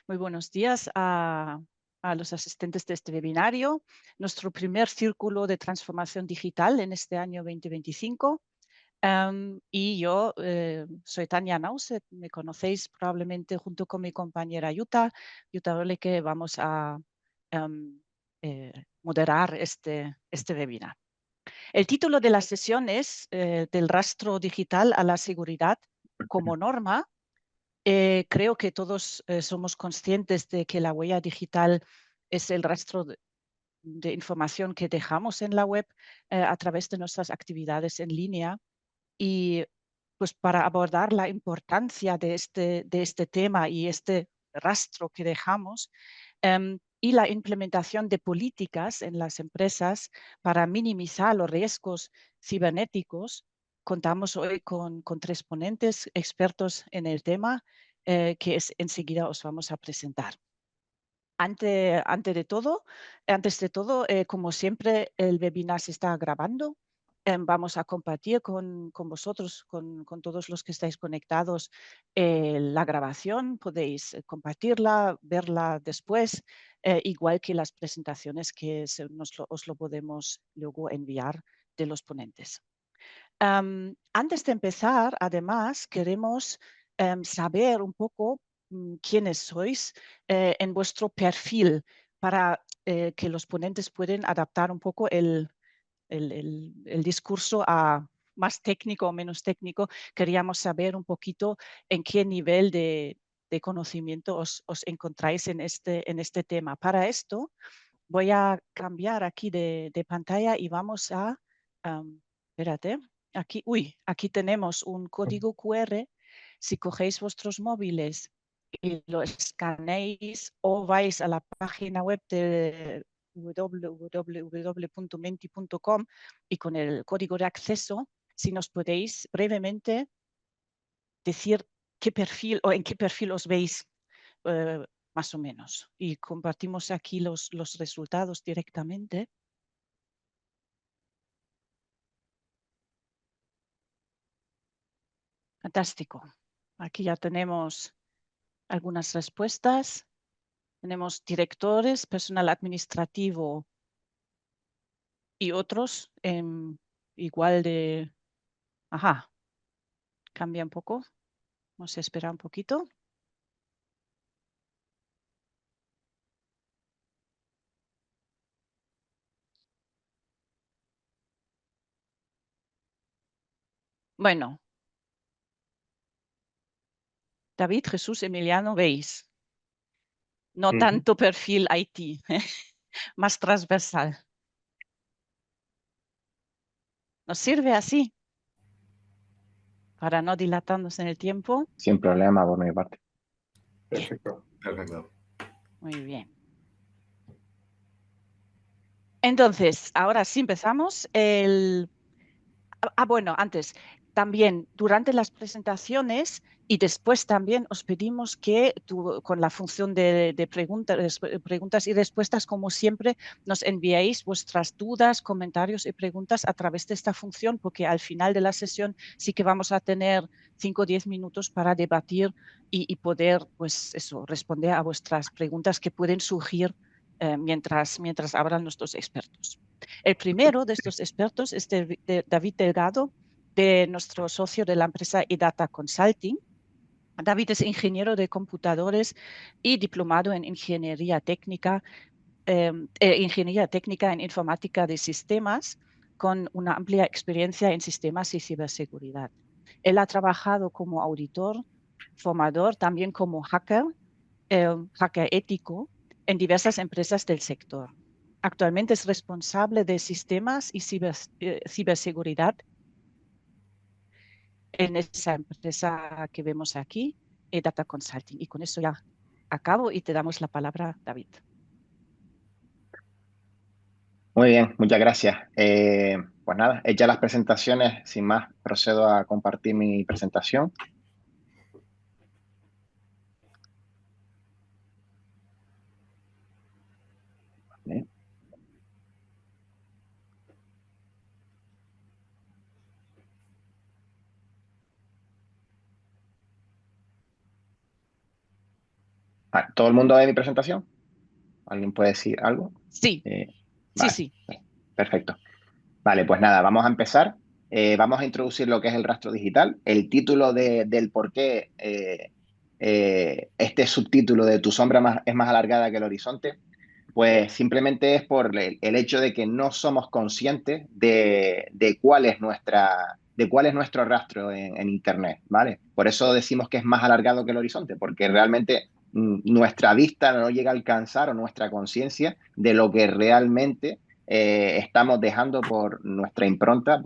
Muy buenos días a los asistentes de este webinario, nuestro primer círculo de transformación digital en este año 2025. Y yo soy Tania Nauset, me conocéis probablemente junto con mi compañera Jutta Ole, que vamos a moderar este webinar. El título de la sesión es del rastro digital a la seguridad como norma. Creo que todos somos conscientes de que la huella digital es el rastro de información que dejamos en la web a través de nuestras actividades en línea. Y pues para abordar la importancia de este tema y este rastro que dejamos y la implementación de políticas en las empresas para minimizar los riesgos cibernéticos, contamos hoy con tres ponentes expertos en el tema que enseguida os vamos a presentar. Antes de todo, como siempre, el webinar se está grabando. Vamos a compartir con vosotros, con todos los que estáis conectados, la grabación. Podéis compartirla, verla después, igual que las presentaciones que os lo podemos luego enviar de los ponentes. Antes de empezar, además, queremos saber un poco quiénes sois en vuestro perfil para que los ponentes puedan adaptar un poco el discurso a más técnico o menos técnico. Queríamos saber un poquito en qué nivel de conocimiento os encontráis en este tema. Para esto voy a cambiar aquí de pantalla y vamos a, espérate, aquí tenemos un código QR. Si cogéis vuestros móviles y lo escaneáis o vais a la página web de www.menti.com y con el código de acceso, si nos podéis brevemente decir qué perfil o en qué perfil os veis más o menos. Y compartimos aquí los resultados directamente. Fantástico. Aquí ya tenemos algunas respuestas. Tenemos directores, personal administrativo y otros igual de... Ajá, cambia un poco. Vamos a esperar un poquito. Bueno, David, Jesús, Emiliano, veis. No tanto perfil IT, más transversal. ¿Nos sirve así? Para no dilatarnos en el tiempo. Sin problema por mi parte. Perfecto, perfecto. Muy bien. Entonces, ahora sí empezamos. Bueno, antes, también durante las presentaciones y después también os pedimos que con la función de preguntas y respuestas, como siempre, nos enviéis vuestras dudas, comentarios y preguntas a través de esta función, porque al final de la sesión sí que vamos a tener 5 o 10 minutos para debatir y poder, pues eso, responder a vuestras preguntas que pueden surgir mientras hablan nuestros expertos. El primero de estos expertos es David Delgado, de nuestro socio de la empresa eData Consulting. David es ingeniero de computadores y diplomado en ingeniería técnica en informática de sistemas, con una amplia experiencia en sistemas y ciberseguridad. Él ha trabajado como auditor, formador, también como hacker ético en diversas empresas del sector. Actualmente es responsable de sistemas y ciberseguridad en esa empresa que vemos aquí, Data Consulting. Y con eso ya acabo y te damos la palabra, David. Muy bien, muchas gracias. Pues nada, hechas las presentaciones, sin más, procedo a compartir mi presentación. Vale. ¿Todo el mundo ve mi presentación? ¿Alguien puede decir algo? Sí, sí, Vale, sí. perfecto. Vale, pues nada, vamos a empezar. Vamos a introducir lo que es el rastro digital. El título del por qué este subtítulo de Tu sombra es más alargada que el horizonte, pues simplemente es por el hecho de que no somos conscientes de cuál es nuestro rastro en Internet, ¿vale? Por eso decimos que es más alargado que el horizonte, porque realmente nuestra vista no llega a alcanzar o nuestra conciencia de lo que realmente estamos dejando por nuestra impronta,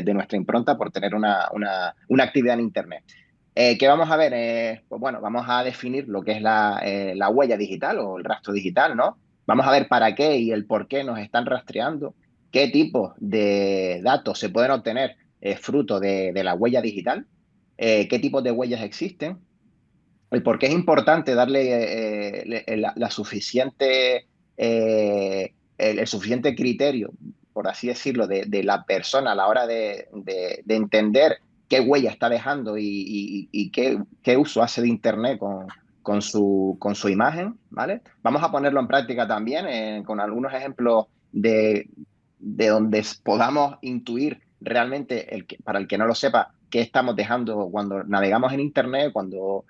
de nuestra impronta por tener una actividad en Internet. ¿Qué vamos a ver? Pues bueno, vamos a definir lo que es la huella digital o el rastro digital, ¿no? Vamos a ver para qué y el por qué nos están rastreando, qué tipo de datos se pueden obtener fruto de la huella digital, qué tipos de huellas existen, el por qué es importante darle la suficiente, el suficiente criterio, por así decirlo, de la persona a la hora de entender qué huella está dejando y qué uso hace de Internet con su imagen, ¿vale? Vamos a ponerlo en práctica también con algunos ejemplos de donde podamos intuir realmente, para el que no lo sepa, qué estamos dejando cuando navegamos en Internet, cuando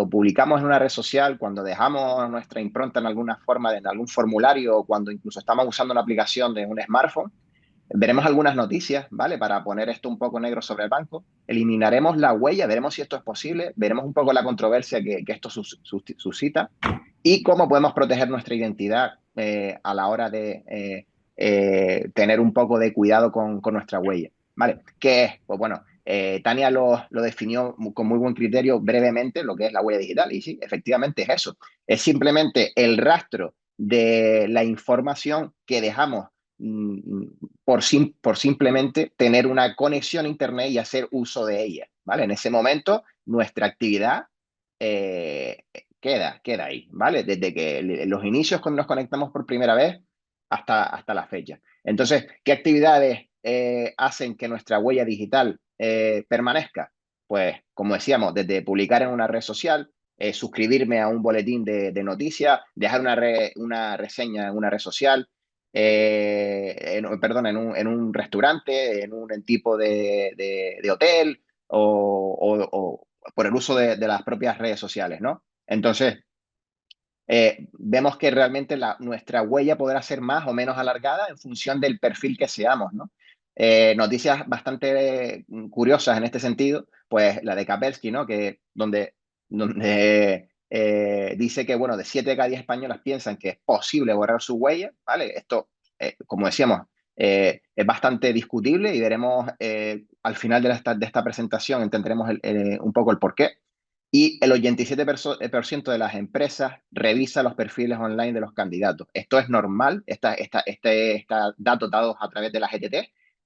publicamos en una red social, cuando dejamos nuestra impronta en alguna forma, en algún formulario, o cuando incluso estamos usando una aplicación de un smartphone. Veremos algunas noticias, ¿vale? Para poner esto un poco negro sobre el blanco. Eliminaremos la huella, veremos si esto es posible, veremos un poco la controversia que esto suscita y cómo podemos proteger nuestra identidad a la hora de tener un poco de cuidado con nuestra huella, ¿vale? ¿Qué es? Pues bueno, Tania lo definió con muy buen criterio brevemente lo que es la huella digital y sí, efectivamente es eso. Es simplemente el rastro de la información que dejamos por simplemente tener una conexión a Internet y hacer uso de ella, ¿vale? En ese momento nuestra actividad eh, queda ahí, ¿vale? Desde que los inicios cuando nos conectamos por primera vez hasta la fecha. Entonces, ¿qué actividades hacen que nuestra huella digital permanezca? Pues, como decíamos, desde publicar en una red social, suscribirme a un boletín de noticias, dejar una reseña en una red social, perdón, en un restaurante, en un tipo de hotel o por el uso de las propias redes sociales, ¿no? Entonces, vemos que realmente nuestra huella podrá ser más o menos alargada en función del perfil que seamos, ¿no? Noticias bastante curiosas en este sentido, pues la de Kaspersky, ¿no? Donde dice que, bueno, de 7 de cada 10 españolas piensan que es posible borrar su huella, ¿vale? Esto, como decíamos, es bastante discutible y veremos al final de esta presentación, entenderemos un poco el porqué. Y el 87% de las empresas revisa los perfiles online de los candidatos. Esto es normal, este datos dados a través de la GTT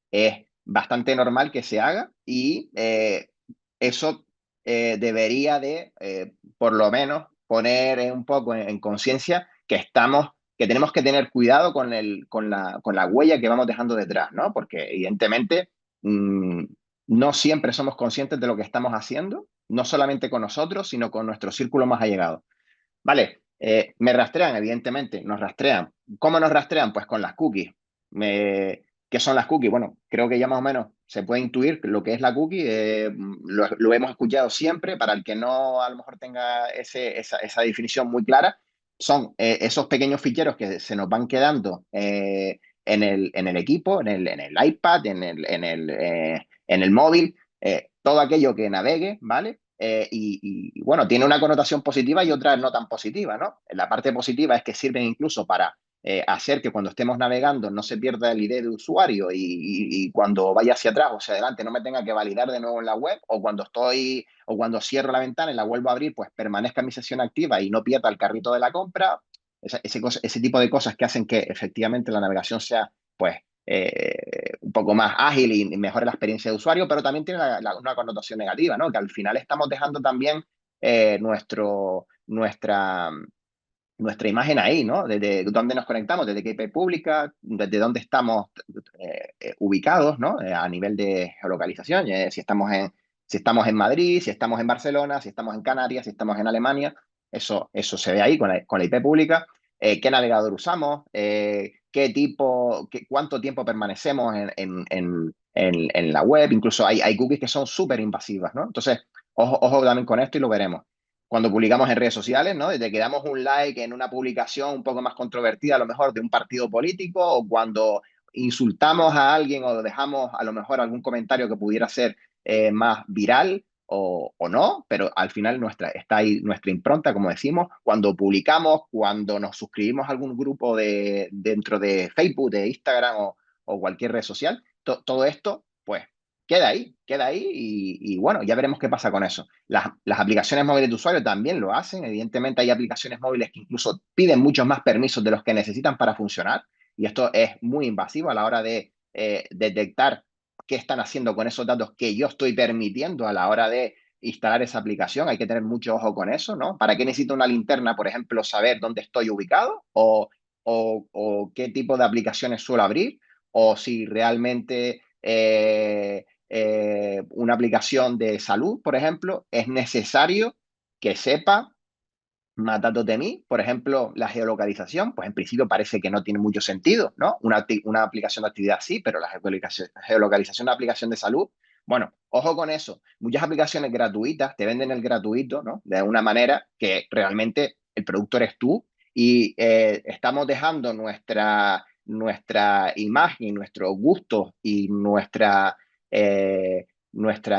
es bastante normal que se haga y eso debería por lo menos, poner un poco en conciencia que tenemos que tener cuidado con la huella que vamos dejando detrás, ¿no? Porque evidentemente no siempre somos conscientes de lo que estamos haciendo, no solamente con nosotros, sino con nuestro círculo más allegado. Vale, me rastrean, evidentemente, nos rastrean. ¿Cómo nos rastrean? Pues con las cookies. ¿Qué son las cookies? Bueno, creo que ya más o menos se puede intuir lo que es la cookie. Lo hemos escuchado siempre. Para el que no a lo mejor tenga esa definición muy clara, son esos pequeños ficheros que se nos van quedando en el equipo, en el iPad, en el móvil, todo aquello que navegue, ¿vale? Bueno, tiene una connotación positiva y otra no tan positiva, ¿no? La parte positiva es que sirven incluso para hacer que cuando estemos navegando no se pierda el ID de usuario y cuando vaya hacia atrás o hacia adelante no me tenga que validar de nuevo en la web o cuando cierro la ventana y la vuelvo a abrir, pues permanezca mi sesión activa y no pierda el carrito de la compra. Ese tipo de cosas que hacen que efectivamente la navegación sea, pues, un poco más ágil y mejore la experiencia de usuario, pero también tiene una connotación negativa, ¿no? Que al final estamos dejando también nuestra imagen ahí, ¿no? Desde dónde nos conectamos, desde qué IP pública, desde dónde estamos ubicados, ¿no? A nivel de geolocalización, si estamos en Madrid, si estamos en Barcelona, si estamos en Canarias, si estamos en Alemania. eso se ve ahí con la IP pública. ¿Qué navegador usamos? ¿Cuánto tiempo permanecemos en la web? Incluso hay cookies que son súper invasivas, ¿no? Entonces, ojo también con esto y lo veremos. Cuando publicamos en redes sociales, ¿no? Desde que damos un like en una publicación un poco más controvertida, a lo mejor de un partido político, o cuando insultamos a alguien o dejamos a lo mejor algún comentario que pudiera ser más viral o no, pero al final está ahí nuestra impronta, como decimos, cuando publicamos, cuando nos suscribimos a algún grupo dentro de Facebook, de Instagram o cualquier red social, todo esto, pues queda ahí y bueno, ya veremos qué pasa con eso. Las aplicaciones móviles de usuario también lo hacen. Evidentemente hay aplicaciones móviles que incluso piden muchos más permisos de los que necesitan para funcionar y esto es muy invasivo a la hora de detectar qué están haciendo con esos datos que yo estoy permitiendo a la hora de instalar esa aplicación. Hay que tener mucho ojo con eso, ¿no? ¿Para qué necesito una linterna, por ejemplo, saber dónde estoy ubicado o qué tipo de aplicaciones suelo abrir o si realmente una aplicación de salud, por ejemplo, es necesario que sepa más datos de mí? Por ejemplo, la geolocalización, pues en principio parece que no tiene mucho sentido, ¿no? Una aplicación de actividad sí, pero la geolocalización de aplicación de salud, bueno, ojo con eso. Muchas aplicaciones gratuitas te venden el gratuito, ¿no? De una manera que realmente el producto eres tú y estamos dejando nuestra imagen, nuestros gustos y nuestra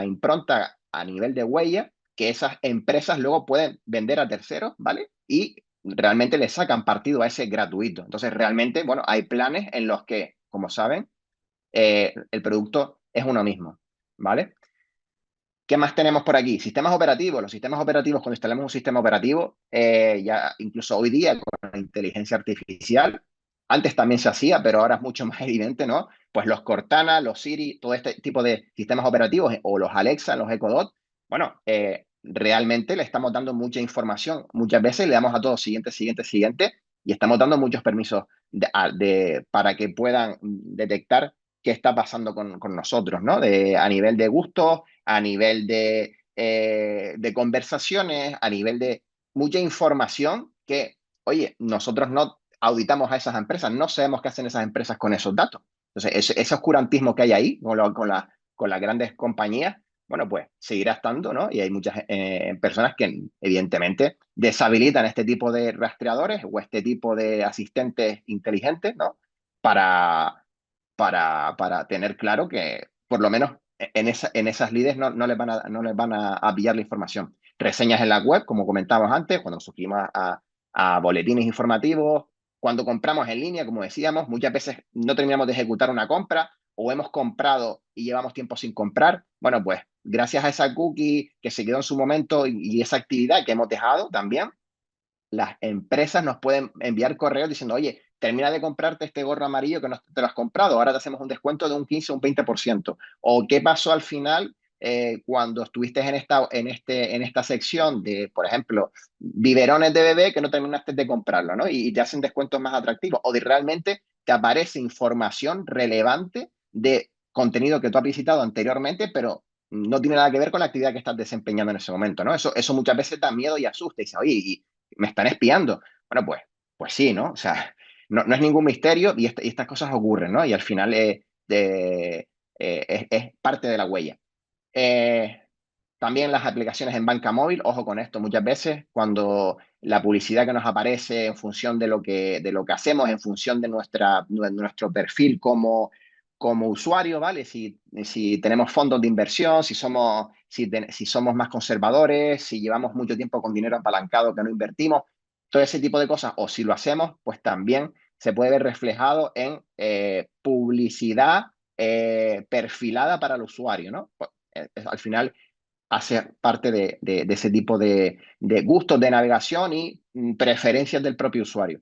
impronta a nivel de huella que esas empresas luego pueden vender a terceros, ¿vale? Y realmente le sacan partido a ese gratuito. Entonces, realmente, bueno, hay planes en los que, como saben, el producto es uno mismo, ¿vale? ¿Qué más tenemos por aquí? Sistemas operativos. Los sistemas operativos, cuando instalamos un sistema operativo, ya incluso hoy día con la inteligencia artificial, antes también se hacía, pero ahora es mucho más evidente, ¿no? Pues los Cortana, los Siri, todo este tipo de sistemas operativos, o los Alexa, los Echo Dot, bueno, realmente le estamos dando mucha información. Muchas veces le damos a todos siguiente, siguiente, siguiente, y estamos dando muchos permisos para que puedan detectar qué está pasando con nosotros, ¿no? A nivel de gustos, a nivel de conversaciones, a nivel de mucha información que, oye, nosotros no auditamos a esas empresas, no sabemos qué hacen esas empresas con esos datos. Entonces, ese oscurantismo que hay ahí con las grandes compañías, bueno, pues seguirá estando, ¿no? Y hay muchas personas que evidentemente deshabilitan este tipo de rastreadores o este tipo de asistentes inteligentes, ¿no? Para tener claro que por lo menos en esas lides no les van a pillar la información. Reseñas en la web, como comentábamos antes, cuando nos suscribimos a boletines informativos, cuando compramos en línea, como decíamos, muchas veces no terminamos de ejecutar una compra o hemos comprado y llevamos tiempo sin comprar. Bueno, pues gracias a esa cookie que se quedó en su momento y esa actividad que hemos dejado también, las empresas nos pueden enviar correos diciendo, oye, termina de comprarte este gorro amarillo que no te lo has comprado, ahora te hacemos un descuento de un 15 o un 20%. O qué pasó al final cuando estuviste en esta sección de, por ejemplo, biberones de bebé que no terminaste de comprarlo, ¿no? Y te hacen descuentos más atractivos. O de realmente te aparece información relevante de contenido que tú has visitado anteriormente, pero no tiene nada que ver con la actividad que estás desempeñando en ese momento, ¿no? Eso muchas veces da miedo y asusta y dice, oye, me están espiando. Bueno, pues sí, ¿no? O sea, no es ningún misterio y estas cosas ocurren, ¿no? Y al final es parte de la huella. También las aplicaciones en banca móvil, ojo con esto, muchas veces cuando la publicidad que nos aparece en función de lo que hacemos, en función de nuestro perfil como usuario, ¿vale? Si tenemos fondos de inversión, si somos más conservadores, si llevamos mucho tiempo con dinero apalancado que no invertimos, todo ese tipo de cosas, o si lo hacemos, pues también se puede ver reflejado en publicidad perfilada para el usuario, ¿no? Pues, al final hace parte de ese tipo de gustos de navegación y preferencias del propio usuario.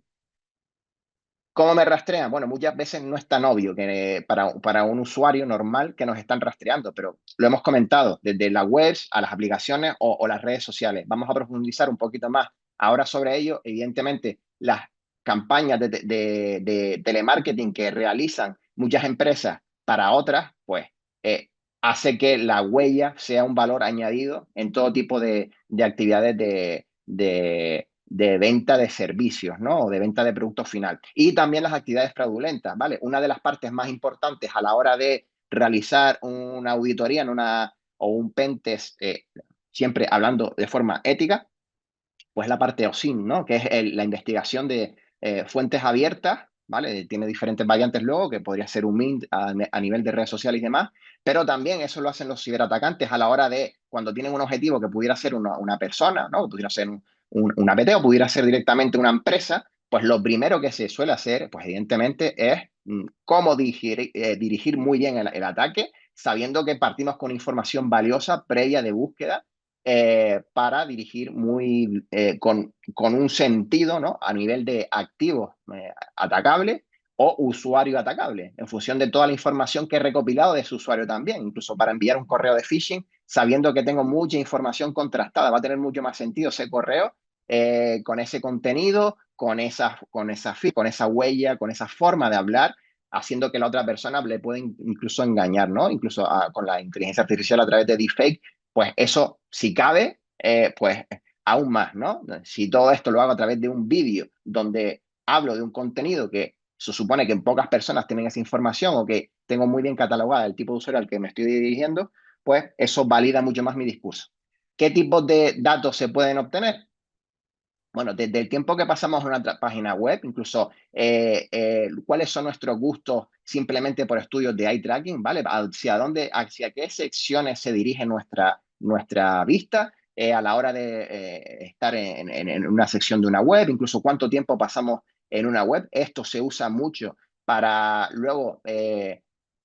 ¿Cómo me rastrean? Bueno, muchas veces no es tan obvio que para un usuario normal que nos están rastreando, pero lo hemos comentado, desde las webs a las aplicaciones o las redes sociales. Vamos a profundizar un poquito más ahora sobre ello. Evidentemente, las campañas de telemarketing que realizan muchas empresas para otras, pues hace que la huella sea un valor añadido en todo tipo de actividades de venta de servicios, ¿no? O de venta de producto final. Y también las actividades fraudulentas, ¿vale? Una de las partes más importantes a la hora de realizar una auditoría o un pentest, siempre hablando de forma ética, pues la parte OSINT, ¿no? Que es la investigación de fuentes abiertas, ¿vale? Tiene diferentes variantes luego, que podría ser un MINT a nivel de redes sociales y demás, pero también eso lo hacen los ciberatacantes a la hora de, cuando tienen un objetivo que pudiera ser una persona, ¿no? Que pudiera ser un APT o pudiera ser directamente una empresa, pues lo primero que se suele hacer, pues evidentemente, es cómo dirigir muy bien el ataque, sabiendo que partimos con información valiosa previa de búsqueda para dirigir con un sentido, ¿no? A nivel de activo atacable o usuario atacable, en función de toda la información que he recopilado de ese usuario también, incluso para enviar un correo de phishing, sabiendo que tengo mucha información contrastada, va a tener mucho más sentido ese correo con ese contenido, con esa huella, con esa forma de hablar, haciendo que la otra persona le pueda incluso engañar, ¿no? Incluso con la inteligencia artificial a través de deepfake, pues eso, si cabe, pues aún más, ¿no? Si todo esto lo hago a través de un vídeo donde hablo de un contenido que se supone que en pocas personas tienen esa información o que tengo muy bien catalogada el tipo de usuario al que me estoy dirigiendo, pues eso valida mucho más mi discurso. ¿Qué tipos de datos se pueden obtener? Bueno, desde el tiempo que pasamos a una página web, incluso cuáles son nuestros gustos simplemente por estudios de eye tracking, ¿vale? Hacia qué secciones se dirige nuestra vista a la hora de estar en una sección de una web, incluso cuánto tiempo pasamos en una web. Esto se usa mucho para luego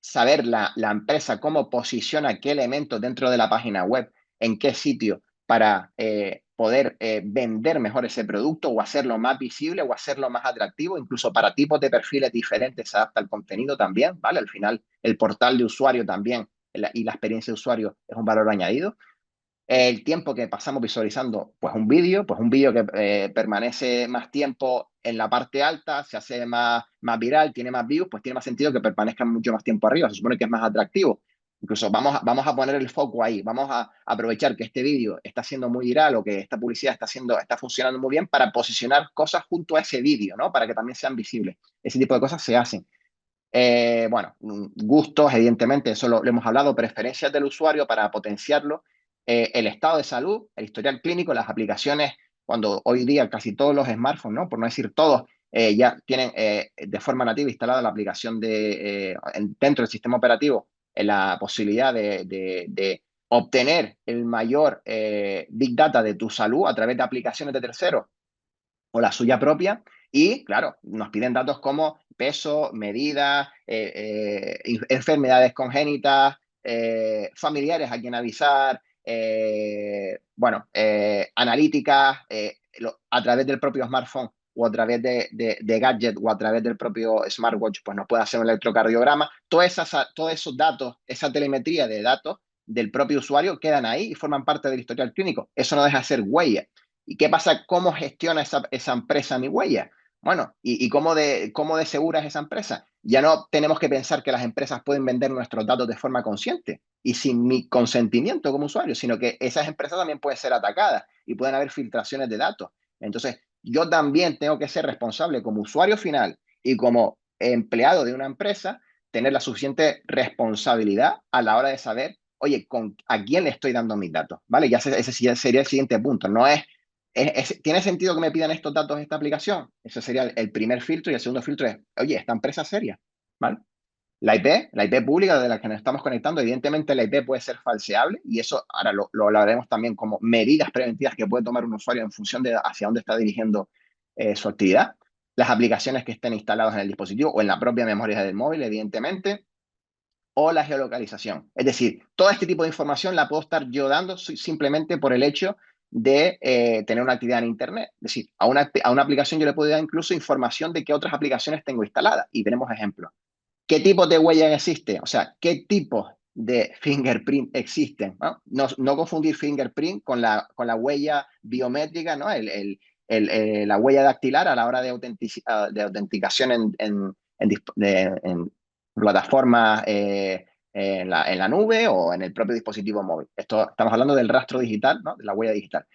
saber la empresa cómo posiciona qué elementos dentro de la página web, en qué sitio para poder vender mejor ese producto o hacerlo más visible o hacerlo más atractivo, incluso para tipos de perfiles diferentes se adapta el contenido también, ¿vale? Al final, el portal de usuario también y la experiencia de usuario es un valor añadido. El tiempo que pasamos visualizando pues un vídeo que permanece más tiempo en la parte alta, se hace más viral, tiene más views, pues tiene más sentido que permanezca mucho más tiempo arriba, se supone que es más atractivo. Incluso vamos a poner el foco ahí, vamos a aprovechar que este vídeo está siendo muy viral o que esta publicidad está funcionando muy bien para posicionar cosas junto a ese vídeo, ¿no? Para que también sean visibles. Ese tipo de cosas se hacen. Bueno, gustos, evidentemente, eso lo hemos hablado, preferencias del usuario para potenciarlo, el estado de salud, el historial clínico, las aplicaciones, cuando hoy día casi todos los smartphones, ¿no? Por no decir todos, ya tienen de forma nativa instalada la aplicación dentro del sistema operativo, la posibilidad de obtener el mayor Big Data de tu salud a través de aplicaciones de terceros o la suya propia. Y, claro, nos piden datos como peso, medidas, enfermedades congénitas, familiares a quien avisar, analíticas, a través del propio smartphone o a través de gadget o a través del propio smartwatch, pues nos puede hacer un electrocardiograma. Todos esos datos, esa telemetría de datos del propio usuario quedan ahí y forman parte del historial clínico. Eso no deja de ser huella. ¿Y qué pasa? ¿Cómo gestiona esa empresa mi huella? Bueno, ¿y cómo de segura es esa empresa? Ya no tenemos que pensar que las empresas pueden vender nuestros datos de forma consciente y sin mi consentimiento como usuario, sino que esas empresas también pueden ser atacadas y pueden haber filtraciones de datos. Entonces, yo también tengo que ser responsable como usuario final y como empleado de una empresa, tener la suficiente responsabilidad a la hora de saber, oye, ¿a quién le estoy dando mis datos? ¿Vale? Ya ese sería el siguiente punto. No es ¿tiene sentido que me pidan estos datos de esta aplicación? Ese sería el primer filtro y el segundo filtro es, oye, esta empresa es seria, ¿vale? La IP pública de la que nos estamos conectando, evidentemente la IP puede ser falseable y eso ahora lo hablaremos también como medidas preventivas que puede tomar un usuario en función de hacia dónde está dirigiendo su actividad. Las aplicaciones que estén instaladas en el dispositivo o en la propia memoria del móvil, evidentemente, o la geolocalización. Es decir, todo este tipo de información la puedo estar yo dando simplemente por el hecho de tener una actividad en Internet. Es decir, a una aplicación yo le puedo dar incluso información de qué otras aplicaciones tengo instaladas y veremos ejemplos. ¿Qué tipos de huellas existen? O sea, ¿qué tipos de fingerprint existen? No confundir fingerprint con la huella biométrica, ¿no? La huella dactilar a la hora de autenticación en plataformas en la nube o en el propio dispositivo móvil. Estamos hablando del rastro digital, ¿no? De la huella digital.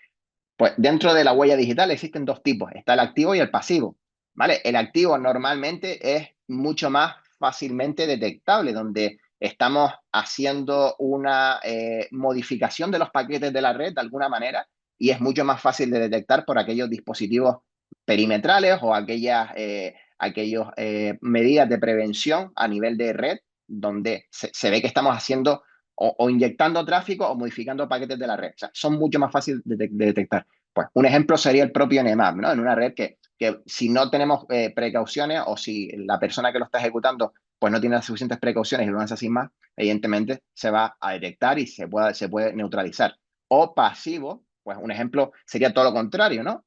Pues dentro de la huella digital existen dos tipos, está el activo y el pasivo, ¿vale? El activo normalmente es mucho más fácilmente detectable, donde estamos haciendo una modificación de los paquetes de la red de alguna manera y es mucho más fácil de detectar por aquellos dispositivos perimetrales o aquellas medidas de prevención a nivel de red, donde se ve que estamos haciendo o inyectando tráfico o modificando paquetes de la red. O sea, son mucho más fáciles de detectar. Pues un ejemplo sería el propio Nmap, ¿no? En una red que si no tenemos precauciones o si la persona que lo está ejecutando pues no tiene las suficientes precauciones y lo lanza sin más, evidentemente se va a detectar y se puede neutralizar. O pasivo, pues un ejemplo sería todo lo contrario, ¿no?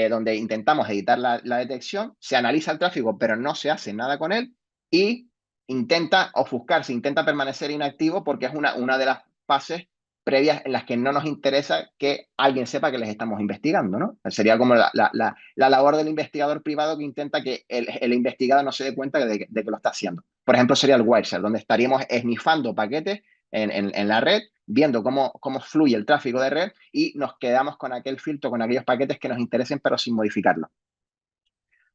Donde intentamos editar la detección, se analiza el tráfico, pero no se hace nada con él y intenta ofuscarse, intenta permanecer inactivo porque es una de las fases previas en las que no nos interesa que alguien sepa que les estamos investigando, ¿no? Sería como la labor del investigador privado que intenta que el investigado no se dé cuenta de que lo está haciendo. Por ejemplo, sería el Wireshark, donde estaríamos esnifando paquetes en la red, viendo cómo fluye el tráfico de red y nos quedamos con aquel filtro, con aquellos paquetes que nos interesen, pero sin modificarlos.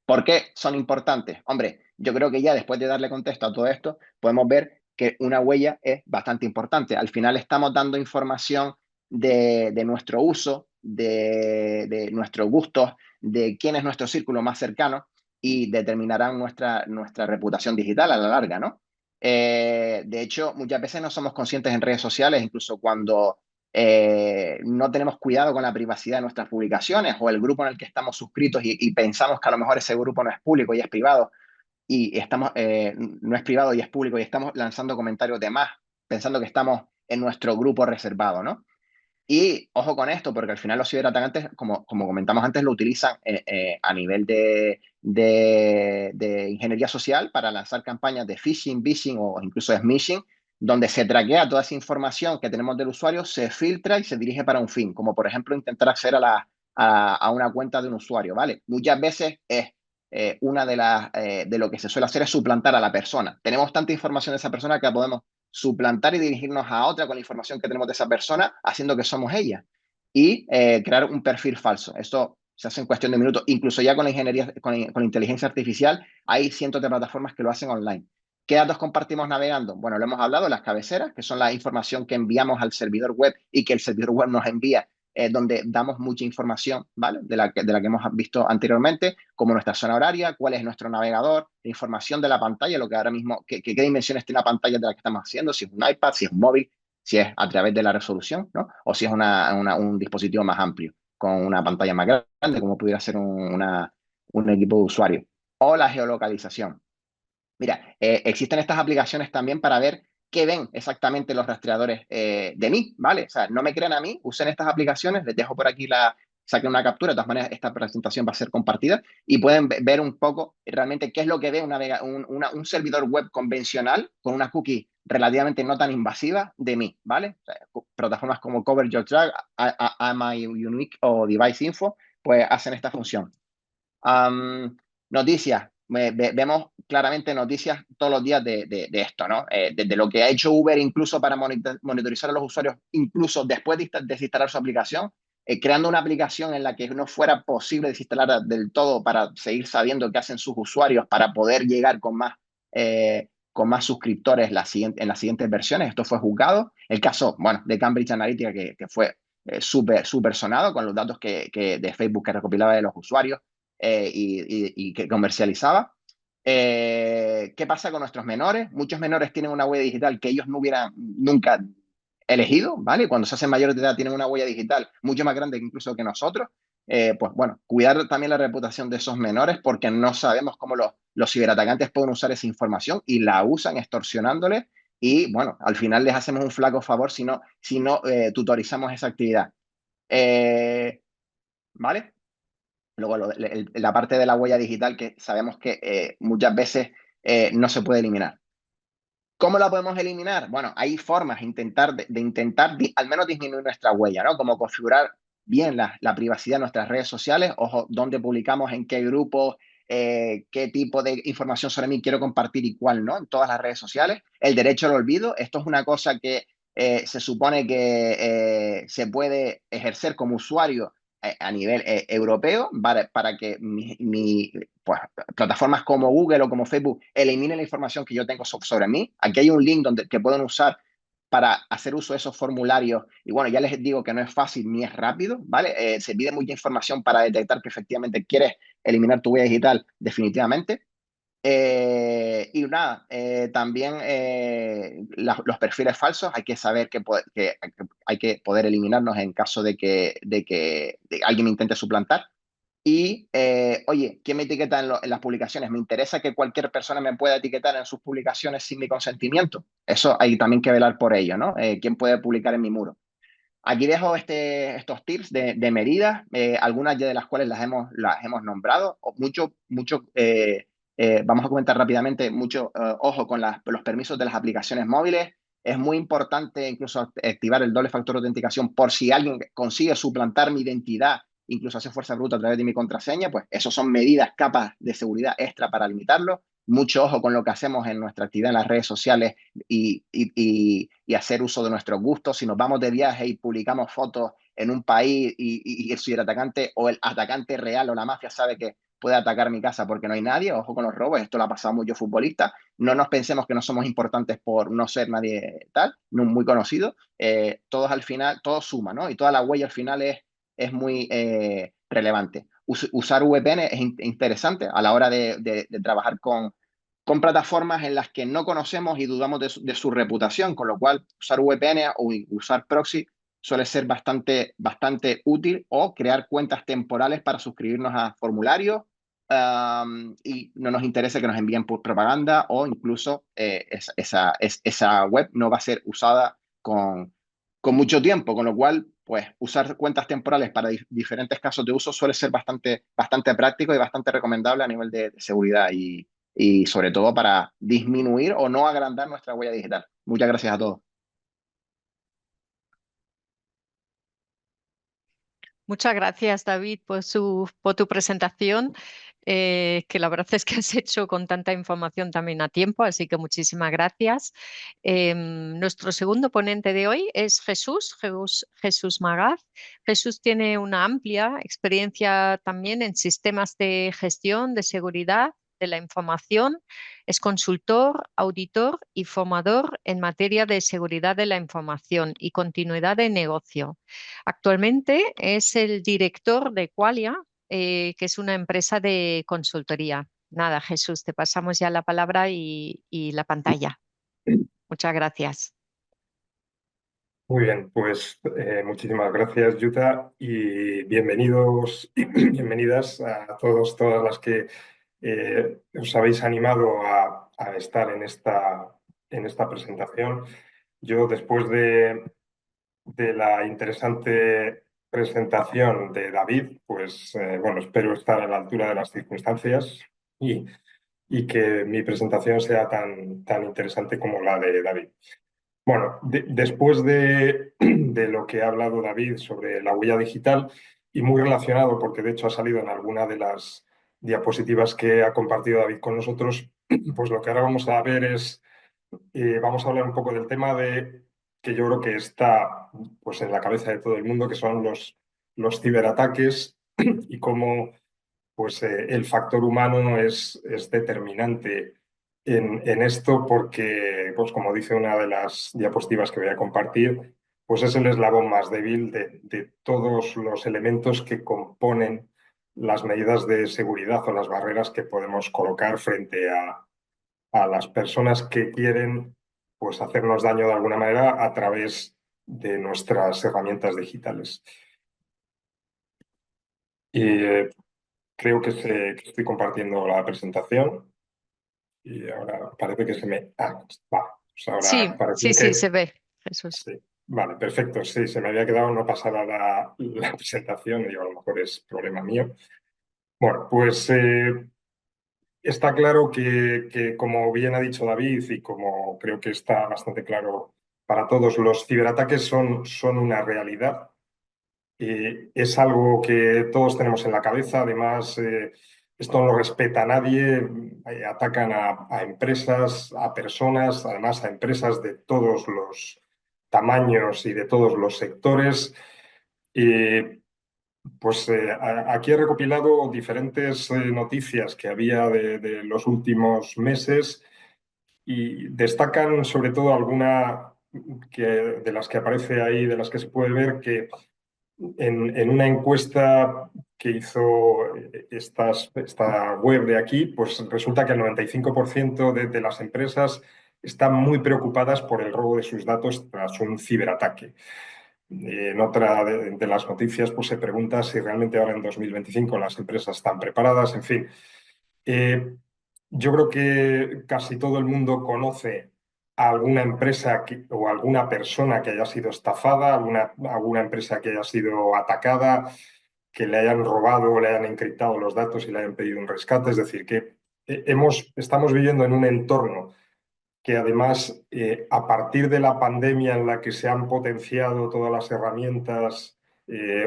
¿Por qué son importantes? Hombre, yo creo que ya después de darle contexto a todo esto, podemos ver que una huella es bastante importante. Al final estamos dando información de nuestro uso, de nuestros gustos, de quién es nuestro círculo más cercano y determinarán nuestra reputación digital a la larga, ¿no? De hecho, muchas veces no somos conscientes en redes sociales, incluso cuando no tenemos cuidado con la privacidad de nuestras publicaciones o el grupo en el que estamos suscritos y pensamos que a lo mejor ese grupo no es público y es privado y no es privado y es público y estamos lanzando comentarios de más pensando que estamos en nuestro grupo reservado, ¿no? Y ojo con esto, porque al final los ciberatacantes, como comentamos antes, lo utilizan a nivel de ingeniería social para lanzar campañas de phishing, vishing o incluso de smishing, donde se traquea toda esa información que tenemos del usuario, se filtra y se dirige para un fin, como por ejemplo intentar acceder a una cuenta de un usuario, ¿vale? Muchas veces es una de lo que se suele hacer es suplantar a la persona. Tenemos tanta información de esa persona que podemos suplantar y dirigirnos a otra con la información que tenemos de esa persona, haciendo que somos ella. Y crear un perfil falso. Esto se hace en cuestión de minutos. Incluso ya con la ingeniería, con la inteligencia artificial, hay cientos de plataformas que lo hacen online. ¿Qué datos compartimos navegando? Bueno, lo hemos hablado, las cabeceras, que son la información que enviamos al servidor web y que el servidor web nos envía, donde damos mucha información, ¿vale? De la que hemos visto anteriormente, como nuestra zona horaria, cuál es nuestro navegador, la información de la pantalla, lo que ahora mismo, qué dimensiones tiene la pantalla de la que estamos haciendo, si es un iPad, si es un móvil, si es a través de la resolución, ¿no? O si es un dispositivo más amplio, con una pantalla más grande, como pudiera ser un equipo de usuario. O la geolocalización. Mira, existen estas aplicaciones también para ver qué ven exactamente los rastreadores de mí, ¿vale? O sea, no me crean a mí, usen estas aplicaciones, les dejo por aquí saquen una captura, de todas maneras esta presentación va a ser compartida y pueden ver un poco realmente qué es lo que ve un servidor web convencional con una cookie relativamente no tan invasiva de mí, ¿vale? O sea, plataformas como Cover Your Track, My Unique o Device Info, pues hacen esta función. Noticias. Vemos claramente noticias todos los días de esto, ¿no? Desde lo que ha hecho Uber incluso para monitorizar a los usuarios, incluso después de desinstalar su aplicación, creando una aplicación en la que no fuera posible desinstalar del todo para seguir sabiendo qué hacen sus usuarios para poder llegar con más suscriptores en las siguientes versiones. Esto fue juzgado. El caso, bueno, de Cambridge Analytica que fue súper sonado con los datos de Facebook que recopilaba de los usuarios. Y que comercializaba. ¿Qué pasa con nuestros menores? Muchos menores tienen una huella digital que ellos no hubieran nunca elegido, ¿vale? Cuando se hacen mayores de edad tienen una huella digital mucho más grande incluso que nosotros. Pues bueno, cuidar también la reputación de esos menores porque no sabemos cómo los ciberatacantes pueden usar esa información y la usan extorsionándoles y bueno, al final les hacemos un flaco favor si no tutorizamos esa actividad. ¿Vale? Luego, la parte de la huella digital que sabemos que muchas veces no se puede eliminar. ¿Cómo la podemos eliminar? Bueno, hay formas de intentar al menos disminuir nuestra huella, ¿no? Como configurar bien la privacidad de nuestras redes sociales, ojo, dónde publicamos, en qué grupos, qué tipo de información sobre mí quiero compartir y cuál no, en todas las redes sociales. El derecho al olvido, esto es una cosa que se supone que se puede ejercer como usuario a nivel europeo para que pues, plataformas como Google o como Facebook eliminen la información que yo tengo sobre mí. Aquí hay un link que pueden usar para hacer uso de esos formularios. Y bueno, ya les digo que no es fácil ni es rápido, ¿vale? Se pide mucha información para detectar que efectivamente quieres eliminar tu huella digital definitivamente. Y nada, también los perfiles falsos hay que saber que hay que poder eliminarnos en caso de que alguien me intente suplantar. Y, oye, ¿quién me etiqueta en las publicaciones? Me interesa que cualquier persona me pueda etiquetar en sus publicaciones sin mi consentimiento. Eso hay también que velar por ello, ¿no? ¿Quién puede publicar en mi muro? Aquí dejo estos tips de medidas, algunas ya de las cuales las hemos nombrado. Vamos a comentar rápidamente, mucho ojo con los permisos de las aplicaciones móviles. Es muy importante incluso activar el doble factor de autenticación por si alguien consigue suplantar mi identidad, incluso hacer fuerza bruta a través de mi contraseña, pues eso son medidas, capas de seguridad extra para limitarlo. Mucho ojo con lo que hacemos en nuestra actividad en las redes sociales y hacer uso de nuestros gustos. Si nos vamos de viaje y publicamos fotos en un país y el ciberatacante o el atacante real o la mafia sabe que puede atacar mi casa porque no hay nadie, ojo con los robos, esto lo ha pasado mucho futbolista. No nos pensemos que no somos importantes por no ser nadie tal, no muy conocido. Todos al final, todo suma, ¿no? Y toda la huella al final es muy relevante. Usar VPN es interesante a la hora de trabajar con plataformas en las que no conocemos y dudamos de su reputación, con lo cual usar VPN o usar proxy suele ser bastante útil, o crear cuentas temporales para suscribirnos a formularios y no nos interesa que nos envíen por propaganda, o incluso esa web no va a ser usada con mucho tiempo, con lo cual pues usar cuentas temporales para diferentes casos de uso suele ser bastante práctico y bastante recomendable a nivel de seguridad y sobre todo para disminuir o no agrandar nuestra huella digital. Muchas gracias a todos. Muchas gracias, David, por tu presentación, que la verdad es que has hecho con tanta información también a tiempo, así que muchísimas gracias. Nuestro segundo ponente de hoy es Jesús Magaz. Jesús tiene una amplia experiencia también en sistemas de gestión de seguridad de la información. Es consultor, auditor y formador en materia de seguridad de la información y continuidad de negocio. Actualmente es el director de Qualia, que es una empresa de consultoría. Nada, Jesús, te pasamos ya la palabra y la pantalla. Muchas gracias. Muy bien, pues muchísimas gracias, Yuta, y bienvenidos y bienvenidas a todos, todas las que os habéis animado a estar en esta presentación. Yo, después de la interesante presentación de David, pues bueno, espero estar a la altura de las circunstancias y que mi presentación sea tan interesante como la de David. Bueno, después de lo que ha hablado David sobre la huella digital, y muy relacionado, porque de hecho ha salido en alguna de las diapositivas que ha compartido David con nosotros, pues lo que ahora vamos a ver es, vamos a hablar un poco del tema que yo creo que está pues, en la cabeza de todo el mundo, que son los ciberataques y cómo pues, el factor humano es determinante en esto, porque, pues, como dice una de las diapositivas que voy a compartir, pues es el eslabón más débil de todos los elementos que componen las medidas de seguridad o las barreras que podemos colocar frente a las personas que quieren pues, hacernos daño de alguna manera a través de nuestras herramientas digitales. Y creo que estoy compartiendo la presentación y ahora parece que se me... va. Pues ahora Sí, parece sí, que... se ve, Jesús. Sí. Vale, perfecto. Sí, se me había quedado no pasada la presentación y a lo mejor es problema mío. Bueno, pues está claro que, como bien ha dicho David y como creo que está bastante claro para todos, los ciberataques son una realidad. Es algo que todos tenemos en la cabeza. Además, esto no respeta a nadie. Atacan a empresas, a personas, además a empresas de todos los tamaños y de todos los sectores. Pues aquí he recopilado diferentes noticias que había de los últimos meses y destacan sobre todo alguna de las que aparece ahí, de las que se puede ver que en una encuesta que hizo esta web de aquí, pues resulta que el 95% de las empresas están muy preocupadas por el robo de sus datos tras un ciberataque. En otra de las noticias pues se pregunta si realmente ahora en 2025 las empresas están preparadas, en fin. Yo creo que casi todo el mundo conoce a alguna empresa o alguna persona que haya sido estafada, alguna empresa que haya sido atacada, que le hayan robado o le hayan encriptado los datos y le hayan pedido un rescate. Es decir, que estamos viviendo en un entorno que además, a partir de la pandemia en la que se han potenciado todas las herramientas